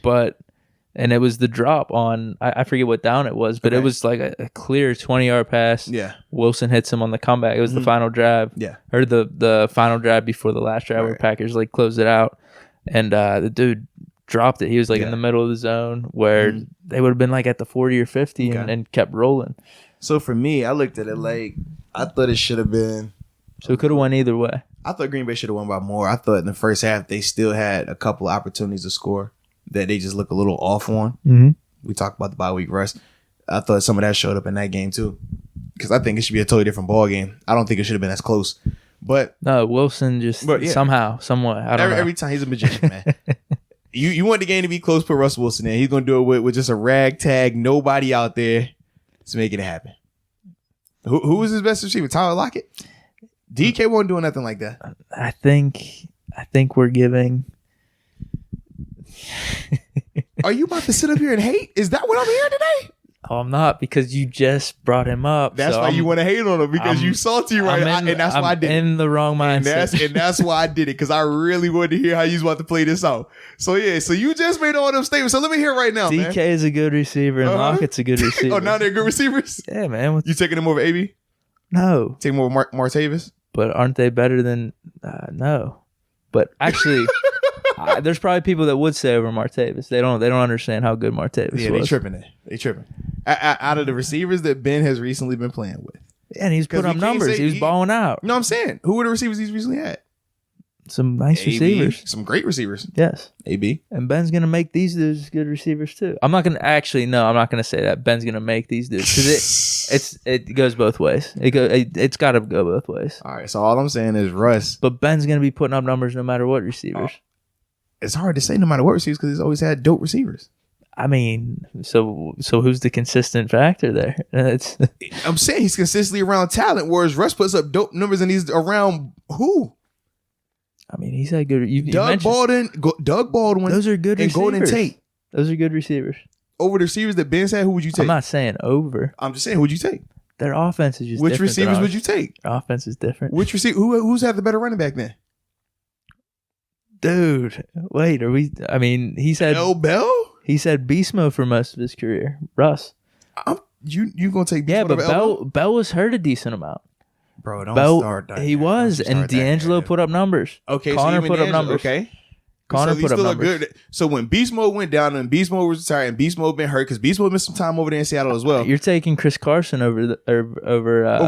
And it was the drop on, I forget what down it was, but it was like a clear 20-yard pass. Yeah. Wilson hits him on the comeback. It was the final drive. Yeah. Or the final drive before the last drive where Packers like closed it out. And the dude dropped it. He was like in the middle of the zone where they would have been like at the 40 or 50 and kept rolling. So for me, I looked at it like, I thought it should have been. So it could have won either way. I thought Green Bay should have won by more. I thought in the first half, they still had a couple of opportunities to score that they just look a little off on. Mm-hmm. We talked about the bye week rest. I thought some of that showed up in that game too. Because I think it should be a totally different ball game. I don't think it should have been as close. But no, Wilson just somehow, someway. I don't know. Every time he's a magician, man. You want the game to be close, put Russell Wilson in. He's going to do it with just a ragtag, nobody out there to make it happen. Who was his best receiver? Tyler Lockett? Deke wasn't doing nothing like that. I think we're giving. Are you about to sit up here and hate? Is that what I'm hearing today? Oh, I'm not, because you just brought him up. That's why you want to hate on him, because you salty right now, and that's why I did it. In the wrong mindset. And that's why I did it, because I really wanted to hear how you was about to play this out. So yeah, so you just made all them statements. So let me hear it right now, DK is a good receiver, and Lockett's a good receiver. Oh, now they're good receivers? Yeah, man. You taking them over AB? No. Taking them over Martavis? But aren't they better than... no. But actually... there's probably people that would say over Martavis. They don't understand how good Martavis was. Yeah, they tripping. Out of the receivers that Ben has recently been playing with. Yeah, and he's putting up numbers. He was balling out. No, I'm saying, who are the receivers he's recently had? Some nice receivers. Some great receivers. Yes. AB. And Ben's going to make these dudes good receivers too. I'm not going to say that. Ben's going to make these dudes, because it goes both ways. It's got to go both ways. All right, so all I'm saying is Russ. But Ben's going to be putting up numbers no matter what receivers. It's hard to say no matter what receivers, because he's always had dope receivers. I mean, so who's the consistent factor there? I'm saying he's consistently around talent, whereas Russ puts up dope numbers and he's around who? I mean, he's had good. Doug Baldwin. Those are good receivers. And Golden Tate. Those are good receivers. Over the receivers that Ben said, who would you take? I'm not saying over. I'm just saying, who would you take? Their offense is just Which different. receivers would you take? Their offense is different. Which receiver? Who's had the better running back then? Dude, wait, he said L. Bell? He said beast mode for most of his career. Russ. You gonna take beast mode? Yeah, but Bell was hurt a decent amount. Bro, don't start that. He was, and D'Angelo put up numbers. Okay, Connor so put up numbers. Okay. Connor so put up still numbers. good. So when Beast Mode went down and Beast Mode was retired and Beast Mode been hurt because Beast Mode missed some time over there in Seattle as well. You're taking Chris Carson over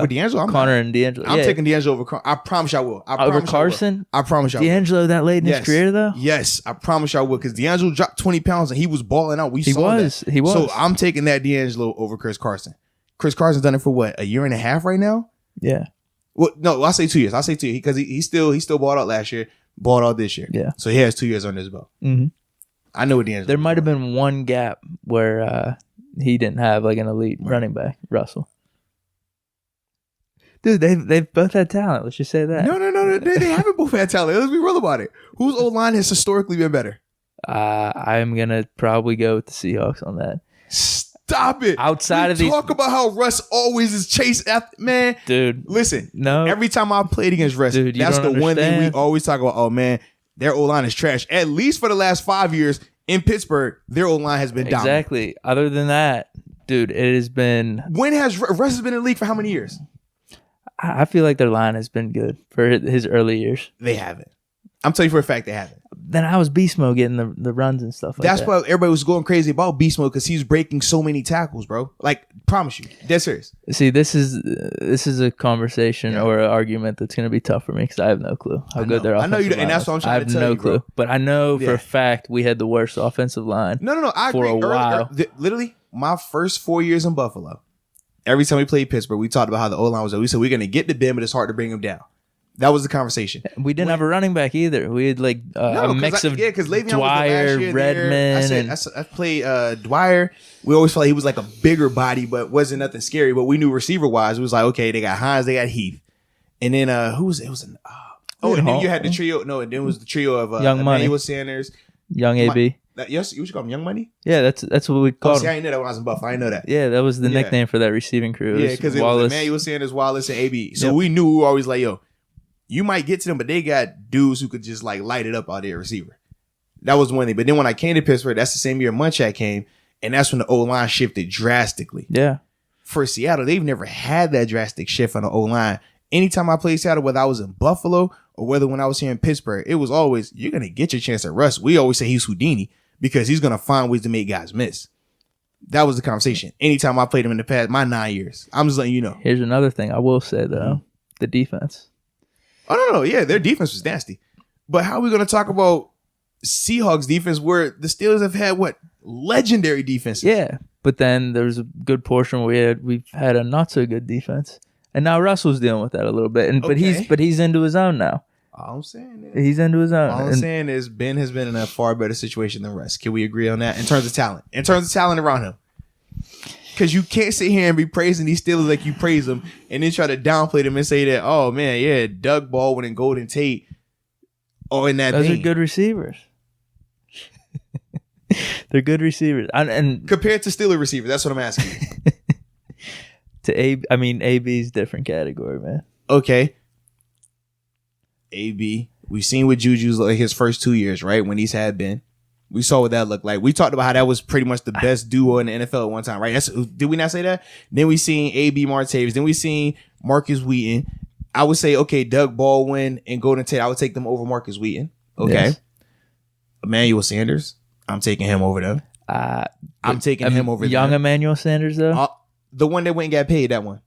D'Angelo. Connor and D'Angelo. I'm taking D'Angelo over. I promise you I will. Over Carson. I promise you. D'Angelo that late in his career though. Yes, I promise you I will because D'Angelo dropped 20 pounds and he was balling out. He was. So I'm taking that D'Angelo over Chris Carson. Chris Carson's done it for what, a year and a half right now? Yeah. Well, no, I'll say 2 years. Because he still balled out last year, balled out this year. Yeah. So he has 2 years on his belt. Mm-hmm. I know what D'Angelo. There might have been one gap where he didn't have like an elite running back, Russell. Dude, they've both had talent. Let's just say that. No. They haven't both had talent. Let's be real about it. Whose O-line has historically been better? I'm gonna probably go with the Seahawks on that. Stop it. Outside of these, talk about how Russ always is chasing after, man. Dude, listen. No. Every time I played against Russ, that's the one thing we always talk about. Oh man, their O-line is trash. At least for the last 5 years in Pittsburgh, their O-line has been dominant. Exactly. Other than that, dude, it has been. When has Russ been in the league for how many years? I feel like their line has been good for his early years. They haven't. I'm telling you for a fact they haven't. Then I was Beast Mode getting the runs and stuff like That's that. why everybody was going crazy about Beast Mode because he's breaking so many tackles, bro. Like, promise you. Dead serious. See, this is a conversation or an argument that's going to be tough for me because I have no clue how good their offensive line is. I know you, and that's what I'm trying to tell you, I have no clue. But I know for a fact we had the worst offensive line. No. I agree. For a while. Literally, my first 4 years in Buffalo, every time we played Pittsburgh, we talked about how the O-line was. We said we're going to get to Ben, but it's hard to bring him down. That was the conversation. We didn't have a running back either. We had like a mix of Dwyer, Redmond. I played Dwyer. We always felt like he was like a bigger body, but wasn't nothing scary. But we knew receiver wise, it was like, okay, they got Hines, they got Heath. And then who was it? And then you had the trio. No, and then it was the trio of Young Emmanuel Money. Sanders. Young AB. Yes, you should call him Young Money? Yeah, that's what we called him. I didn't know that when I was in Buffalo. I didn't know that. Yeah, that was the nickname for that receiving crew. Because it was Emmanuel Sanders, Wallace, and AB. So we knew we were always like, yo, you might get to them, but they got dudes who could just like light it up out there receiver. That was one thing. But then when I came to Pittsburgh, that's the same year Munchak came, and that's when the O-line shifted drastically. Yeah. For Seattle, they've never had that drastic shift on the O-line. Anytime I played Seattle, whether I was in Buffalo or whether when I was here in Pittsburgh, it was always, you're going to get your chance at Russ. We always say he's Houdini because he's going to find ways to make guys miss. That was the conversation. Anytime I played him in the past, my 9 years. I'm just letting you know. Here's another thing I will say, though. The defense. Oh, no. Yeah, their defense was nasty. But how are we going to talk about Seahawks defense where the Steelers have had, legendary defenses? Yeah, but then there's a good portion where we've had a not so good defense. And now Russell's dealing with that a little bit. But he's into his own now. All I'm saying is he's into his own. All I'm saying is Ben has been in a far better situation than Russ. Can we agree on that? In terms of talent. In terms of talent around him. Because you can't sit here and be praising these Steelers like you praise them and then try to downplay them and say that, oh, man, yeah, Doug Baldwin and Golden Tate are in that Those are good receivers. They're good receivers. And compared to Steeler receivers, that's what I'm asking. AB's different category, man. Okay. AB. We've seen what Juju's like his first 2 years, right? When he's had Ben. We saw what that looked like. We talked about how that was pretty much the best duo in the NFL at one time, right? Did we not say that? Then we seen AB Martavis. Then we seen Marcus Wheaton. I would say, okay, Doug Baldwin and Golden Tate, I would take them over Marcus Wheaton. Okay. Yes. Emmanuel Sanders, I'm taking him over them. I'm taking him over young them. Emmanuel Sanders, though? The one that went and got paid, that one.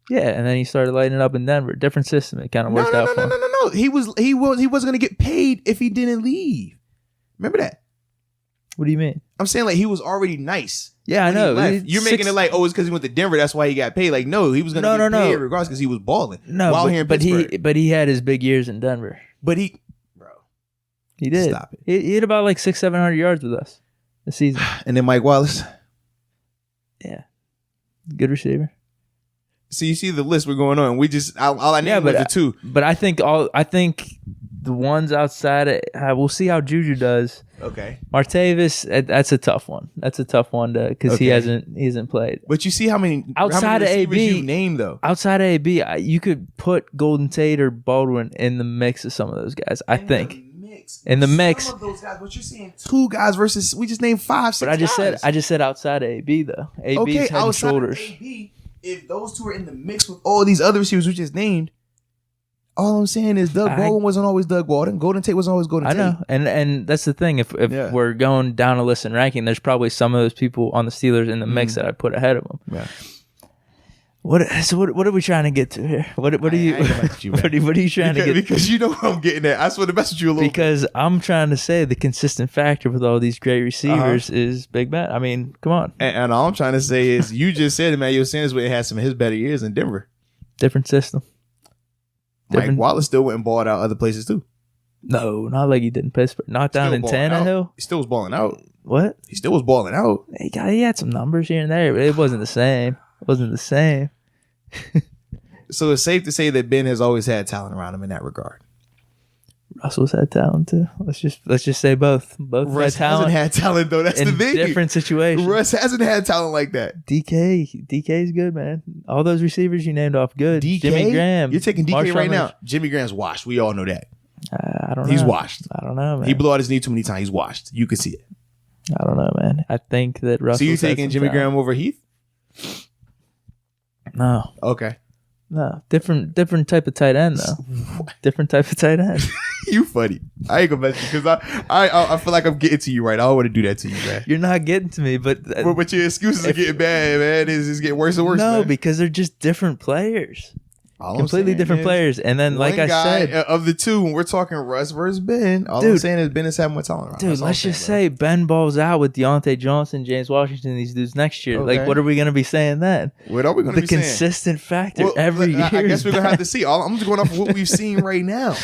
Yeah, and then he started lighting it up in Denver. Different system. It kind of worked out for him. No. He wasn't going to get paid if he didn't leave. Remember that? What do you mean? I'm saying like he was already nice. Yeah, I know. You're making it like, oh, it's because he went to Denver. That's why he got paid. Like, no, he was going to get paid regardless because he was balling. No, while here in Pittsburgh. But he had his big years in Denver. Bro, he did. Stop it. He had about like 600-700 yards with us this season. And then Mike Wallace. Yeah, good receiver. So you see the list we're going on. We just all I named was the two. But I think the ones outside we'll see how Juju does. Okay. Martavis, that's a tough one. That's a tough one because he hasn't played. But you see how many outside of AB you name though. Outside of AB, you could put Golden Tate or Baldwin in the mix of some of those guys. I think in the mix. Some of those guys, but you're saying two guys versus we just named 5, 6 guys. But I just said outside of AB though. AB's head and shoulders. Of AB, if those two are in the mix with all these other receivers we just named, All I'm saying is Doug Baldwin wasn't always Doug Baldwin. Golden Tate wasn't always Golden Tate. I know, and that's the thing. If we're going down a list and ranking, there's probably some of those people on the Steelers in the mix that I put ahead of them. Yeah. What are we trying to get to here? What are you? What are you trying to get? Because you know what I'm getting at. I just want to mess with you a little. Because I'm trying to say the consistent factor with all these great receivers is Big Ben. I mean, come on. And all I'm trying to say is, you just said Emmanuel Sanders had some of his better years in Denver. Different system. Mike Wallace still went and balled out other places too. No, not like he did in Pittsburgh. Not down in Tannehill. He still was balling out. What? He still was balling out. He had some numbers here and there, but it wasn't the same. It wasn't the same. So it's safe to say that Ben has always had talent around him in that regard. Russell's had talent too. Let's just say both. Both Russ had talent. Hasn't had talent though. That's in the thing. Different situations. Russ hasn't had talent like that. DK's good, man. All those receivers you named off good. DK? Jimmy Graham. You're taking DK Marshawn right now. Jimmy Graham's washed. We all know that. I don't know. He's washed. I don't know, man. He blew out his knee too many times. He's washed. You can see it. I don't know, man. I think that Russell. So you taking Jimmy Graham over Heath? No. Okay. No. Different type of tight end though. Different type of tight end. You funny. I ain't gonna mess you because I feel like I'm getting to you right. I don't want to do that to you, man. You're not getting to me, but your excuses are getting bad, man. It's getting worse and worse. No, man. because they're just different players. Completely different players. And then, like I said, of the two, when we're talking Russ versus Ben, all I'm saying is Ben has had more talent around. Dude, let's just say Ben balls out with Deontay Johnson, James Washington, these dudes next year. Okay. Like, what are we going to be saying then? What are we going to be saying? The consistent factor every year. I guess we're going to have to see. I'm just going off of what we've seen right now.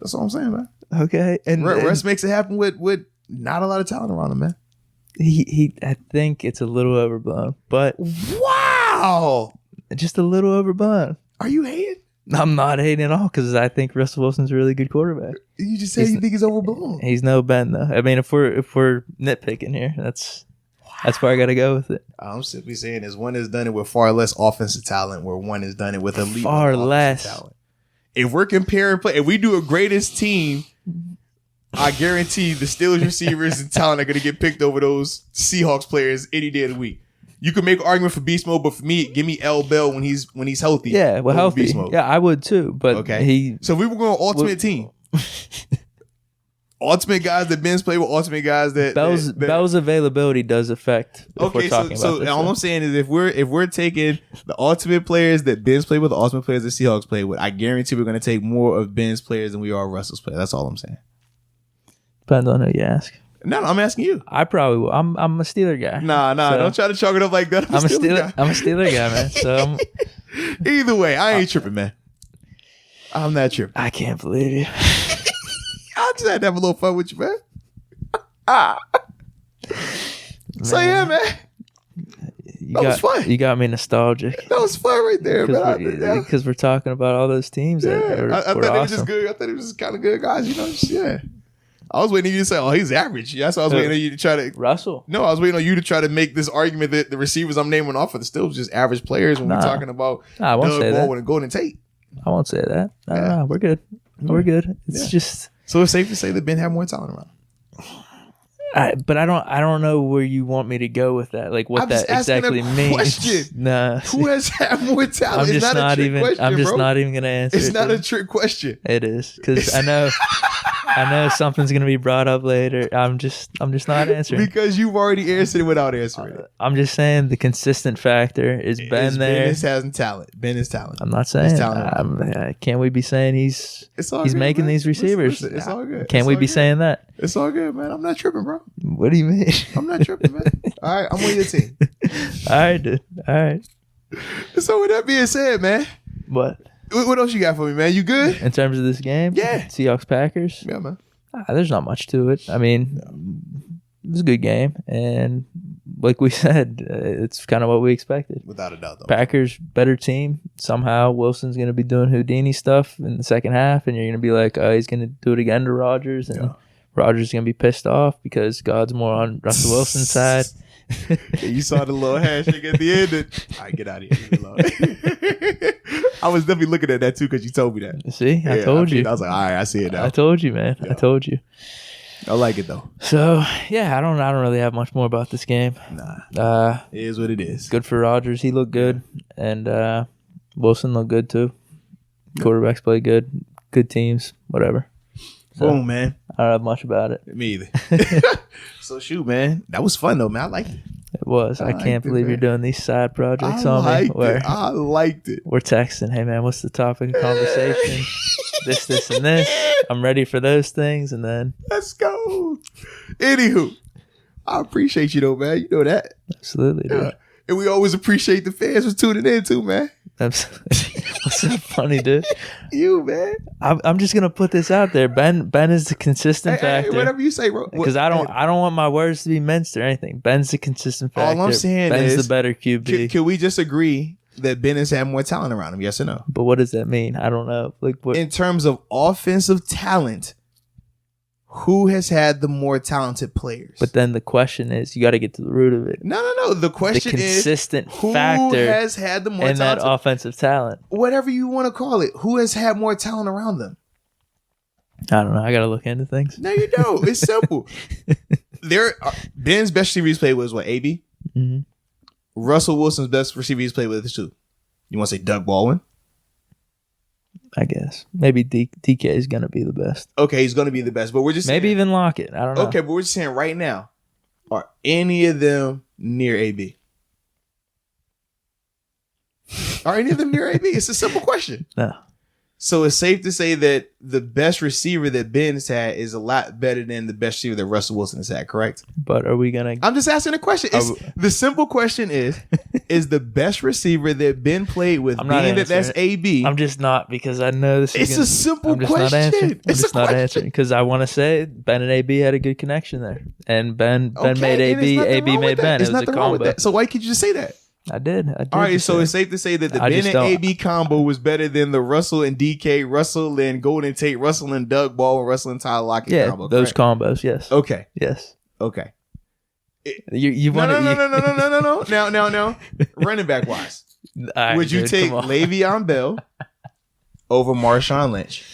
That's all I'm saying, man. Okay. And Russ makes it happen with not a lot of talent around him, man. I think it's a little overblown, but wow, just a little overblown. Are you hating? I'm not hating at all because I think Russell Wilson's a really good quarterback. You just said you think he's overblown. He's no Ben though. I mean, if we're nitpicking here, that's where I got to go with it. I'm simply saying is one has done it with far less offensive talent, where one has done it with elite far less talent. If we're comparing play, if we do a greatest team, I guarantee the Steelers receivers and talent are going to get picked over those Seahawks players any day of the week. You can make an argument for beast mode, but for me, give me L. Bell when he's healthy. Yeah, well, healthy. Beast mode. Yeah, I would too. But okay, so we were going ultimate team. Ultimate guys that Ben's play with, ultimate guys that Bell's availability does affect. Okay, so all I'm saying is if we're taking the ultimate players that Ben's play with, the ultimate players that Seahawks play with, I guarantee we're going to take more of Ben's players than we are Russell's players. That's all I'm saying. Depends on who you ask. No, I'm asking you. I probably will. I'm a Steeler guy. Nah, so don't try to chalk it up like that. I'm a Steeler guy, man. So either way, I ain't tripping, man. I'm not tripping. I can't believe you. I just had to have a little fun with you, man. So yeah, man. That was fun. You got me nostalgic. That was fun right there, man. Because we're talking about all those teams that were I thought awesome. it was just good. I thought it was just kind of good guys, yeah. I was waiting on you to say, "Oh, he's average." That's why I was waiting on you to try to Russell. No, I was waiting on you to try to make this argument that the receivers I'm naming off are still just average players when we're talking about I won't Doug say Baldwin that. and Golden Tate. I won't say that. No, we're good. We're good. It's just so it's safe to say that Ben had more talent around. But I don't know where you want me to go with that. Like what that exactly means. Question. Nah. Who has had more talent? I'm just not even gonna answer. It's not a trick question. It is because I know something's gonna be brought up later. I'm just not answering because you've already answered it without answering it. I'm just saying the consistent factor is Ben there. Ben has talent. Ben is talent. I'm not saying. Can't we be saying he's making these receivers? Listen, it's all good. Can't we be saying that? It's all good, man. I'm not tripping, bro. What do you mean? I'm not tripping, man. All right, I'm on your team. All right, dude. All right. So with that being said, man, what else you got for me, man? You good in terms of this game? Yeah. Seahawks Packers. Yeah, man. There's not much to it. I mean, it was a good game, and like we said, it's kind of what we expected. Without a doubt, though. Packers better team. Somehow Wilson's going to be doing Houdini stuff in the second half, and you're going to be like, oh, he's going to do it again to Rodgers, and Rodgers is going to be pissed off because God's more on Russell Wilson's side. You saw the little handshake at the end. All right, get out of here. I was definitely looking at that too because you told me that. See, I told you. I was like, all right, I see it now. I told you, man. Yeah. I told you. I like it though. So yeah, I don't really have much more about this game. Nah, it is what it is. Good for Rodgers. He looked good, and Wilson looked good too. Quarterbacks play good. Good teams. Whatever. So, Boom, man. I don't have much about it. Me either. So shoot, man. That was fun though, man. I liked it. It was. I can't believe you're doing these side projects on me. I liked it. We're texting, hey man, what's the topic of conversation? this, and this. I'm ready for those things, and then let's go. Anywho, I appreciate you though, man. You know that. Absolutely, dude. And we always appreciate the fans for tuning in too, man. What's so funny, dude? You, man. I'm just gonna put this out there. Ben is the consistent factor. Whatever you say, bro. Because I don't want my words to be minced or anything. Ben's the consistent factor. All I'm saying Ben's is the better QB. Can we just agree that Ben has had more talent around him? Yes or no? But what does that mean? I don't know. Like what? In terms of offensive talent, who has had the more talented players? But then the question is, you got to get to the root of it. No. The question the consistent is, who factor has had the more in talented, that offensive talent? Whatever you want to call it. Who has had more talent around them? I don't know. I got to look into things. No, you don't. It's simple. Ben's best receiver he's played with is what, AB? Mm-hmm. Russell Wilson's best receiver he's played with is who? You want to say Doug Baldwin? I guess. Maybe Deke is going to be the best. Okay, he's going to be the best. But we're just saying, maybe even Lockett. I don't know. Okay, but we're just saying right now, are any of them near AB? Are any of them near AB? It's a simple question. No. So it's safe to say that the best receiver that Ben's had is a lot better than the best receiver that Russell Wilson has had, correct? But are we going to... I'm just asking a question. The simple question is the best receiver that Ben played with, being that that's AB... I'm just not, because I know this is... It's a simple question. I'm just not answering, because I want to say Ben and AB had a good connection there. And Ben made AB, AB made Ben. It was a combo. So why can't you just say that? I did. All right, so it's safe to say that the Ben and AB combo was better than the Russell and Deke, Russell and Golden Tate, Russell and Doug Baldwin, Russell and Tyler Lockett combo. Those combos, yes. Okay. Yes. Okay. You want No. Now. Running back wise, would you take Le'Veon Bell over Marshawn Lynch?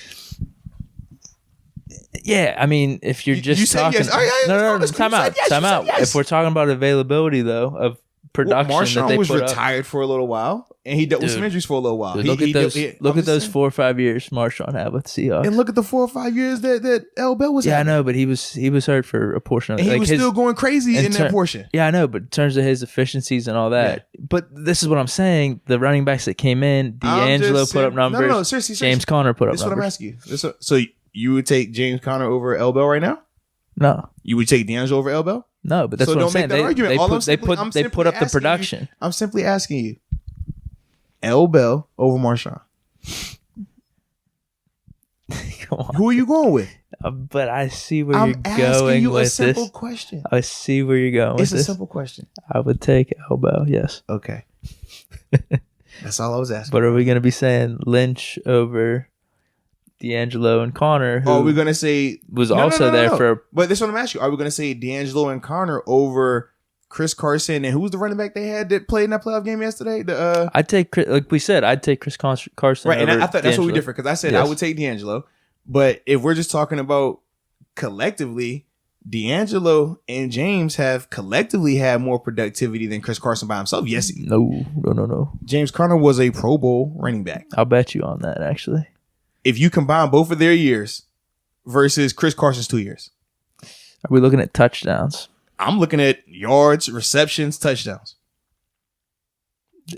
Yeah, I mean, if you're just talking... Yes. No, time out. Yes. If we're talking about availability, though, of production Marshawn that they was put retired up for a little while, and he dealt with some injuries for a little while. Dude, look at those 4 or 5 years Marshawn had with the Seahawks, and look at the 4 or 5 years that L. Bell was. Yeah, I know, but he was hurt for a portion of it. And he was still going crazy in that portion. Yeah, I know, but in terms of his efficiencies and all that. Yeah. But this is what I'm saying: the running backs that came in, D'Angelo put up numbers. No, seriously. James Conner put up numbers. That's what I'm asking you. So you would take James Conner over L. Bell right now? No. You would take D'Angelo over L. Bell? No, but that's what I'm saying. They put up the production. I'm simply asking you. L. Bell over Marshawn. Come on. Who are you going with? But I see where you're going with this. I'm asking you a simple question. I see where you're going with this. It's a simple question. I would take L. Bell, yes. Okay. That's all I was asking. But are we going to be saying Lynch over D'Angelo and Conner, who we're gonna say was also there for? But this is what I'm asking you: are we gonna say D'Angelo and Conner over Chris Carson, and who was the running back they had that played in that playoff game yesterday? I'd take, like we said, I'd take Chris Carson. Right, and I thought that's what we D'Angelo. different because I said I would take D'Angelo, but if we're just talking about collectively, D'Angelo and James have collectively had more productivity than Chris Carson by himself. Yes, no. James Conner was a Pro Bowl running back. I'll bet you on that, actually. If you combine both of their years versus Chris Carson's 2 years. Are we looking at touchdowns? I'm looking at yards, receptions, touchdowns.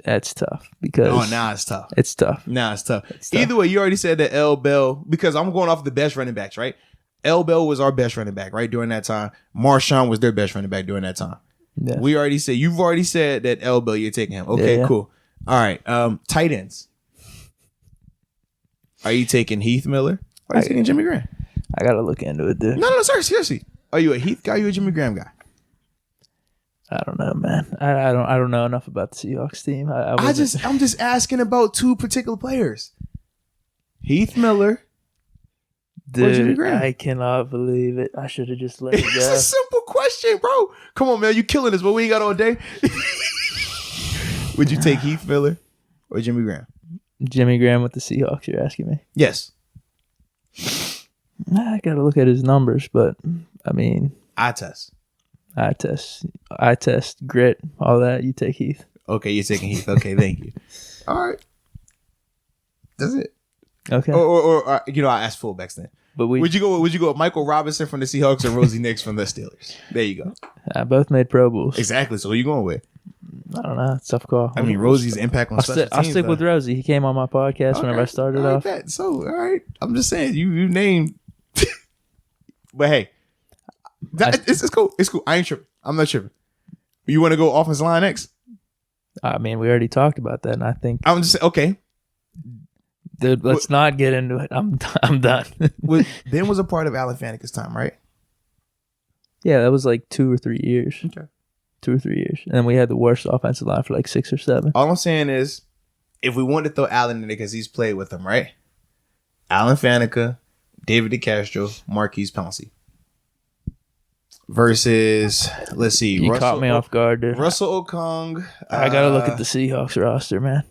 That's tough because... it's tough. It's tough. It's tough. Either way, you already said that L. Bell, because I'm going off the best running backs, right? L. Bell was our best running back, right, during that time. Marshawn was their best running back during that time. Yeah. You've already said that L. Bell, you're taking him. Okay, cool. All right, tight ends. Are you taking Heath Miller? Or are you taking Jimmy Graham? I gotta look into it, dude. No, seriously. Are you a Heath guy or you a Jimmy Graham guy? I don't know, man. I don't know enough about the Seahawks team. I'm just asking about 2 particular players. Heath Miller. Dude, or Jimmy Graham. I cannot believe it. I should have just let it go. It's a simple question, bro. Come on, man. You killing us, but we ain't got all day. Would you take Heath Miller or Jimmy Graham? Jimmy Graham with the Seahawks, you're asking me? Yes. I got to look at his numbers, but I mean... Eye test, grit, all that. You take Heath. Okay, you're taking Heath. Okay, thank you. All right. That's it. Okay. Or you know, I asked fullbacks then. But Would you go with Michael Robinson from the Seahawks or Rosie Nix from the Steelers? There you go. Both made Pro Bowls. Exactly. So who you going with? I don't know. It's a tough call. I mean, Rosie's impact on special teams. I'll stick with Rosie. He came on my podcast whenever I started off. Bet. So, all right. I'm just saying, you named. But hey, it's cool. It's cool. I ain't tripping. I'm not tripping. You want to go offensive line next? I mean, we already talked about that, and I think I'm just saying, okay. Dude, let's not get into it. I'm done. Ben was a part of Alan Faneca's time, right? Yeah, that was like 2 or 3 years. Okay. 2 or 3 years. And then we had the worst offensive line for like 6 or 7. All I'm saying is, if we want to throw Alan in it because he's played with them, right? Alan Faneca, David DeCastro, Marquise Pouncey. Versus, let's see. You caught me off guard, dude. Russell Okung. I got to look at the Seahawks roster, man.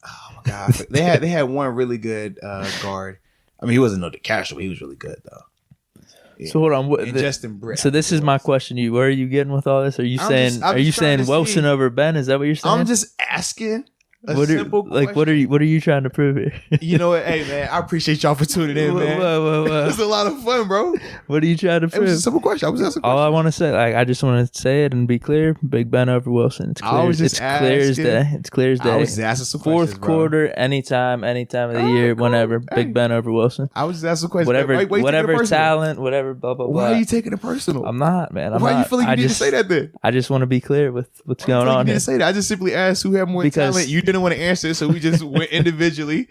Oh, my God. They had one really good guard. I mean, he wasn't no DeCastro, but he was really good, though. Yeah. So hold on. Justin Britt. So this is my question to you. Where are you getting with all this? Are you saying Wilson over Ben? Is that what you're saying? I'm just asking a simple question. What are you trying to prove here? You know what? Hey, man, I appreciate y'all for tuning in, man. Whoa. It's a lot of fun, bro. What are you trying to prove? It was a simple question. I was asking a question. All I want to say, I just want to say it and be clear. Big Ben over Wilson. It's clear. It's clear as day. It's clear as day. I was just asking some questions, Fourth quarter, anytime of the year, whenever. Hey. Big Ben over Wilson. I was just asking questions. Whatever talent, whatever, blah, blah, blah. Why are you taking it personal? I'm not, man. Why you feeling you need to say that then? I just want to be clear with what's going on here. You didn't say that. I just simply asked who had more talent. You didn't want to answer, so we just went individually.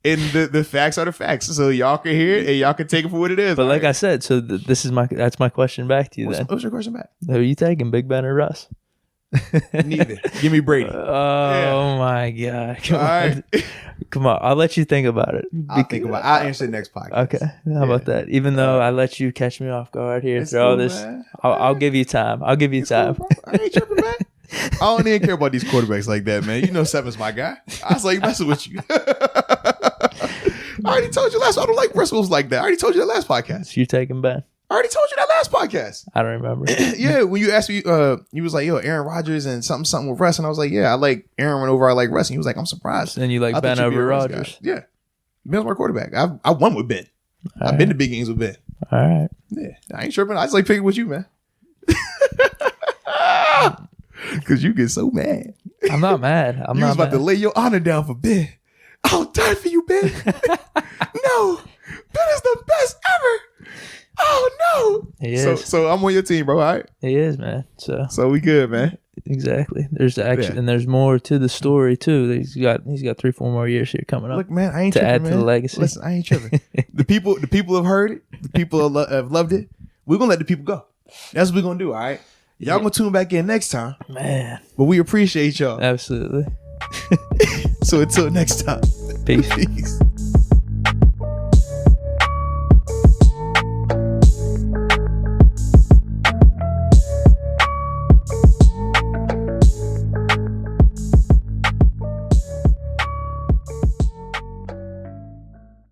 And the facts are the facts. So y'all can hear it and y'all can take it for what it is. But like I said, so that's my question back to you then. What's your question back? Who are you taking, Big Ben or Russ? Neither. Give me Brady. My God. Come on. I'll let you think about it. I'll answer the next podcast. Okay. How about that? Even though I let you catch me off guard here through all this, I'll give you time. I'll give you time. Cool, I ain't tripping, man. I don't even care about these quarterbacks like that, man. You know Seven's my guy. I was like messing with you. I already told you I don't like Russell's like that. I already told you that last podcast. So you're taking Ben? I already told you that last podcast. I don't remember. Yeah, when you asked me, you was like, yo, Aaron Rodgers and something with Russ. And I was like, yeah, I like Aaron over I like Russ. And he was like, I'm surprised. And you like Ben over Rodgers. Yeah. Ben's my quarterback. I won with Ben. I've been to big games with Ben. All right. Yeah. I ain't tripping. I just like picking with you, man. Because you get so mad. I'm not mad. You was about to lay your honor down for Ben. I'll die for you, Ben. No. Ben is the best ever. Oh, no. He is. So I'm on your team, bro, all right? He is, man. So we good, man. Exactly. There's and there's more to the story, too. He's got 3-4 more years here coming up. Look, man, I ain't to tripping, add man. to the legacy. Listen, I ain't tripping. The people have heard it. The people have loved it. We're going to let the people go. That's what we're going to do, all right? Y'all gonna tune back in next time. Man. But we appreciate y'all. Absolutely. So until next time. Peace. Peace.